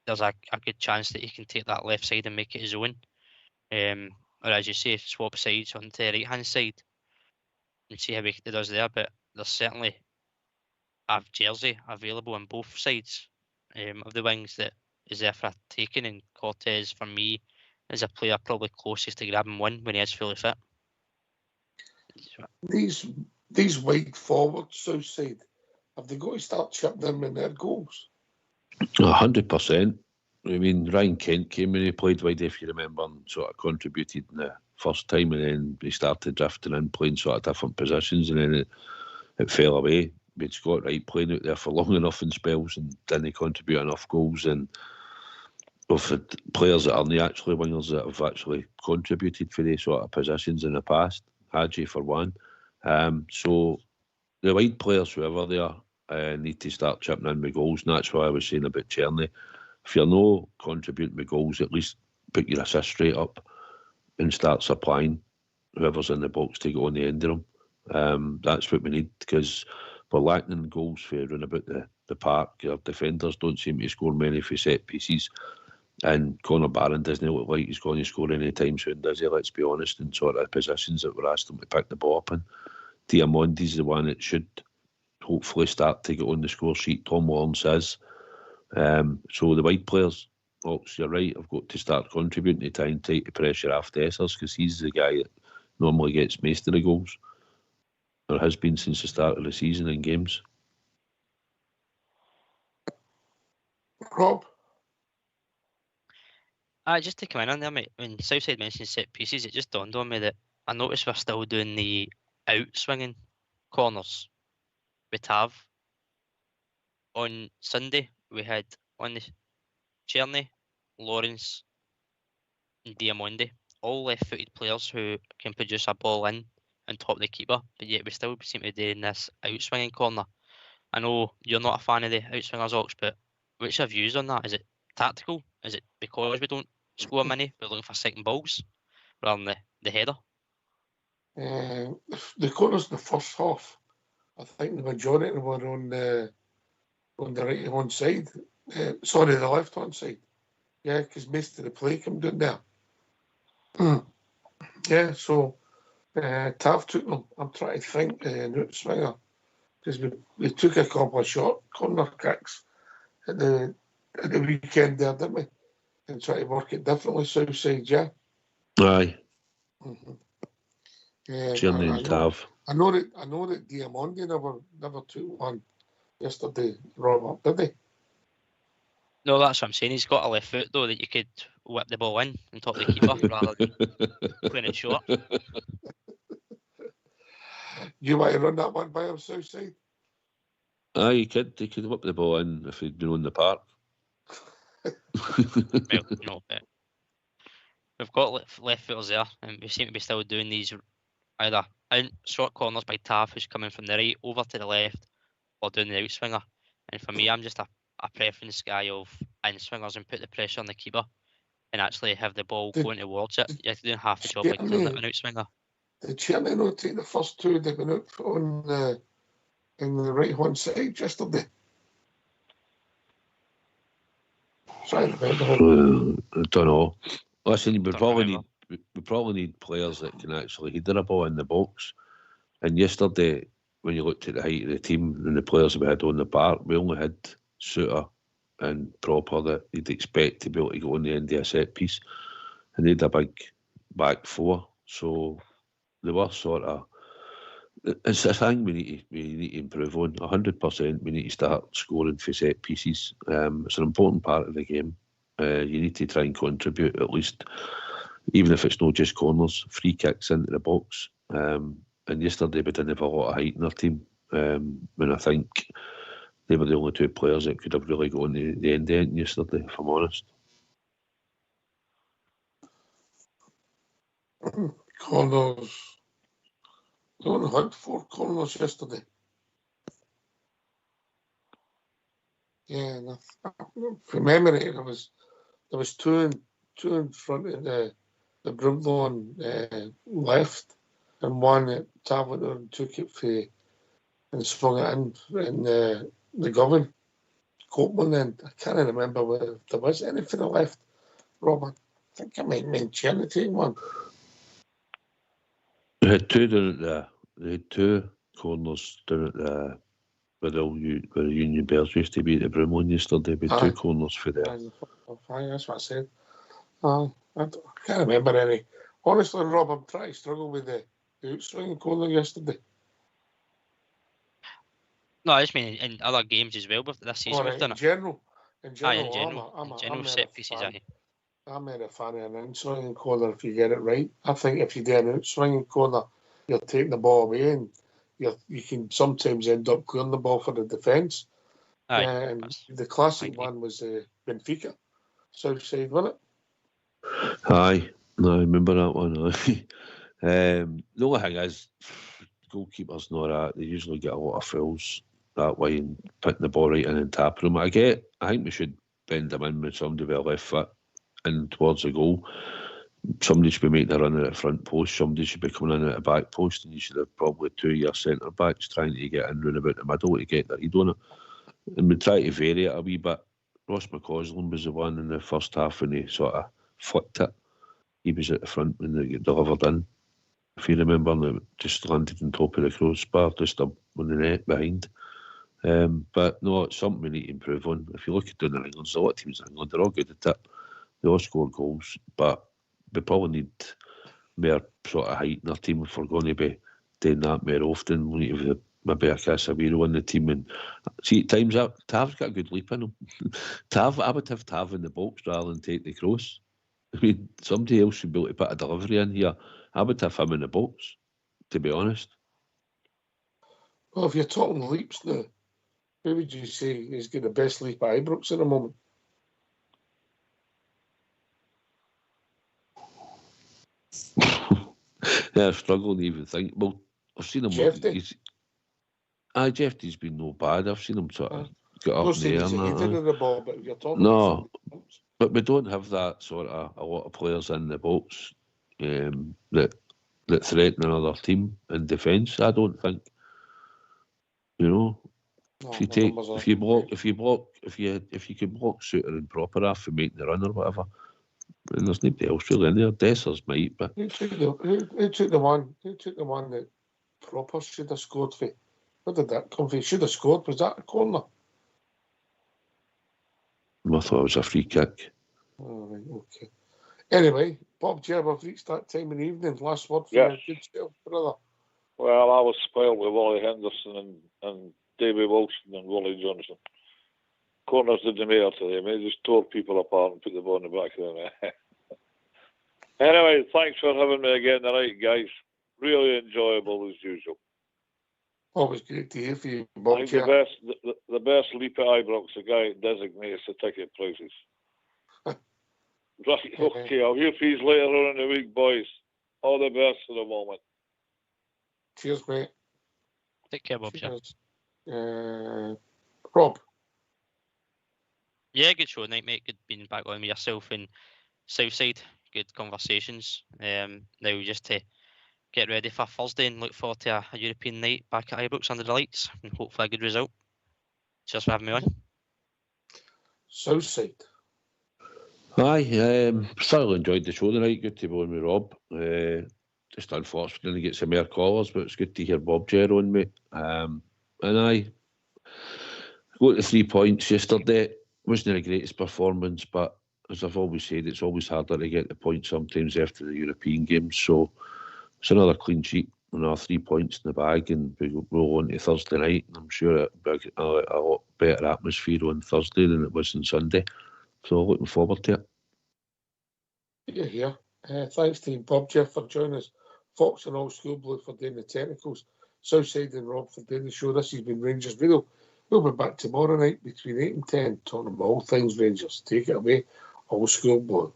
there's a good chance that he can take that left side and make it his own. Or as you say, swap sides onto the right-hand side and see how he does there. But there's certainly a jersey available on both sides of the wings that is there for taking, and Cortez, for me, is a player probably closest to grabbing one when he is fully fit. These wide forwards, Southside, have they got to start chipping them in their goals? 100%. I mean, Ryan Kent came when he played wide, if you remember, and sort of contributed in the first time, and then he started drifting in, playing sort of different positions, and then it fell away. But Scott Wright playing out there for long enough in spells and didn't contribute enough goals, and we've had players that aren't actually wingers that have actually contributed for these sort of positions in the past. Hadji for one. So the wide players, whoever they are, need to start chipping in with goals, and that's why I was saying about Tierney. If you're not contributing with goals, at least put your assist rate up and start supplying whoever's in the box to go on the end of them. That's what we need, because we're lacking in goals for around about the park. Our defenders don't seem to score many for set pieces, and Conor Barron doesn't look like he's going to score any time soon, does he? Let's be honest, in sort of positions that we're asked him to pick the ball up in. Diamandi's the one that should hopefully start to get on the score sheet. Tom Lawrence is. So the wide players, Ox, you're right, have got to start contributing to try and take the pressure off Dessers, because he's the guy that normally gets most of the goals, or has been since the start of the season in games. Rob? Just to come in on there, mate, when Southside mentioned set pieces, it just dawned on me that I noticed we're still doing the out-swinging corners with Tav. On Sunday, we had on the Cherny, Lawrence and Diamondi, all left-footed players who can produce a ball in and top the keeper, but yet we still seem to be doing this out-swinging corner. I know you're not a fan of the out-swingers, Ox, but what's your views on that? Is it tactical? Is it because we don't score many, we're looking for second balls rather than the header? The corners in the first half, I think the majority of them were on the right-hand side. Sorry, the left-hand side. Yeah, because most of the play came down there. Yeah, so Tav took them. I'm trying to think, an out-swinger, because we took a couple of short corner kicks at the weekend there, didn't we? And try to work it differently, Southside, yeah. Aye. Mm-hmm. Yeah, Cherny and Tav. I know that Diamondi never took one yesterday, Robert, did he? No, that's what I'm saying. He's got a left foot, though, that you could whip the ball in and top the keeper rather than playing it short. You might run that one by him, Southside? Aye, you could whip the ball in if he'd been on the park. Well, no, but we've got left footers there, and we seem to be still doing these either in short corners by Tav, who's coming from the right over to the left, or doing the outswinger. And for me, I'm just a preference guy of in-swingers and put the pressure on the keeper and actually have the ball going towards it. You're doing half the job by doing it with an outswinger. Did Cherny not take the first two that went out on the right-hand side yesterday? Trying to remember. I don't know. Listen, we probably need players that can actually header a ball in the box. And yesterday, when you looked at the height of the team and the players we had on the park, we only had Suter and Proper that you'd expect to be able to go on the end of a set piece. And they had a big back four. So they were sort of... It's a thing we need to improve on. 100% we need to start scoring for set pieces. It's an important part of the game. You need to try and contribute at least, even if it's not just corners, free kicks into the box. And yesterday we didn't have a lot of height in our team. And I think they were the only two players that could have really gone the end yesterday, if I'm honest. Corners. We only had 4 corners yesterday. Yeah, from memory, there was two in front of the Brimlawn left, and one that Tavernier took it for and swung it in the Govan. Copeland, and I can't remember whether there was any for the left. Robert, I think I might mention the team one. They had two down at they had 2 corners down at where the Union Bears used to be at the Brimley yesterday. They had 2 corners for there. Aye, that's what I said. I can't remember any. Honestly, Rob, I'm trying to struggle with the outswinging corner yesterday. No, I just mean in other games as well with this season. We've done in general, I'm set pieces. I'm a fan of an in-swinging corner if you get it right. I think if you do an out-swinging corner, you're taking the ball away and you can sometimes end up clearing the ball for the defence. And the classic one was Benfica, Southside, wasn't it? Aye, no, I remember that one. The only thing is, goalkeepers know that they usually get a lot of fouls that way and putting the ball right in and tapping them. I think we should bend them in with somebody with a left foot in towards the goal. Somebody should be making a run at the front post, somebody should be coming in at the back post, and you should have probably 2 of your centre backs trying to get in round about the middle to get their head on it. And we try to vary it a wee bit. Ross McCausland was the one in the first half when he sort of flicked it. He was at the front when they get delivered in. If you remember, it just landed on top of the crossbar, just up on the net behind. But no, it's something we need to improve on. If you look at down the England, there's a lot of teams in England, they're all good at it. They all score goals, but we probably need more sort of height in our team if we're going to be doing that more often. We need to have maybe a Casemiro in the team. And see, at times, Tav's got a good leap in him. I would have Tav in the box rather than take the cross. I mean, somebody else should be able to put a delivery in here. I would have him in the box, to be honest. Well, if you're talking leaps now, who would you say is got the best leap at Ibrox at the moment? Yeah, I struggle to even think. Well, I've seen him. Jeffy's been no bad. I've seen him sort of get up in the air. The ball, but if you're talking but we don't have that sort of a lot of players in the box that threaten another team in defence. I don't think. You know, if you can block Suter and Proper off for making the run or whatever, and there's nobody else really in there. Dessers might, but who took the one that Proper should have scored for? Where did that come from? Should have scored. Was that a corner? I thought it was a free kick. Oh, right, okay. Anyway, Bob, Jeb, I've reached that time in the evening. Last word for your good self, brother. Well, I was spoiled with Wally Henderson and Davy Wilson and Wally Johnson. Corners didn't matter to them. They just tore people apart and put the ball in the back of the net. Anyway, thanks for having me again tonight, guys. Really enjoyable as usual. Always great to hear from you, Bob. I think the best leap at Ibrox, the guy that designates the ticket prices. Right, okay, I'll hear from you later on in the week, boys. All the best for the moment. Cheers, mate. Take care, Bob. Rob. Yeah, good show tonight, mate. Good being back on with yourself and Southside. Good conversations. Now just to get ready for Thursday and look forward to a European night back at Ibrox under the lights and hopefully a good result. Cheers for having me on. Southside. Aye, thoroughly enjoyed the show tonight. Good to be on with Rob. Just unfortunate didn't get some more callers, but it's good to hear Bob Jer on, mate. And I got the 3 points yesterday. Wasn't the greatest performance, but as I've always said, it's always harder to get the points sometimes after the European games. So it's another clean sheet, another 3 points in the bag, and we'll roll on to Thursday night. And I'm sure it'll be a lot better atmosphere on Thursday than it was on Sunday. So looking forward to it. Yeah. Thanks to Bob Jeff for joining us. Fox and All Schoolboy for doing the technicals. Southside and Rob for doing the show. This has been Rangers Radio. We'll be back tomorrow night between 8 and 10, talking about all things Rangers. Take it away, All Schoolboy.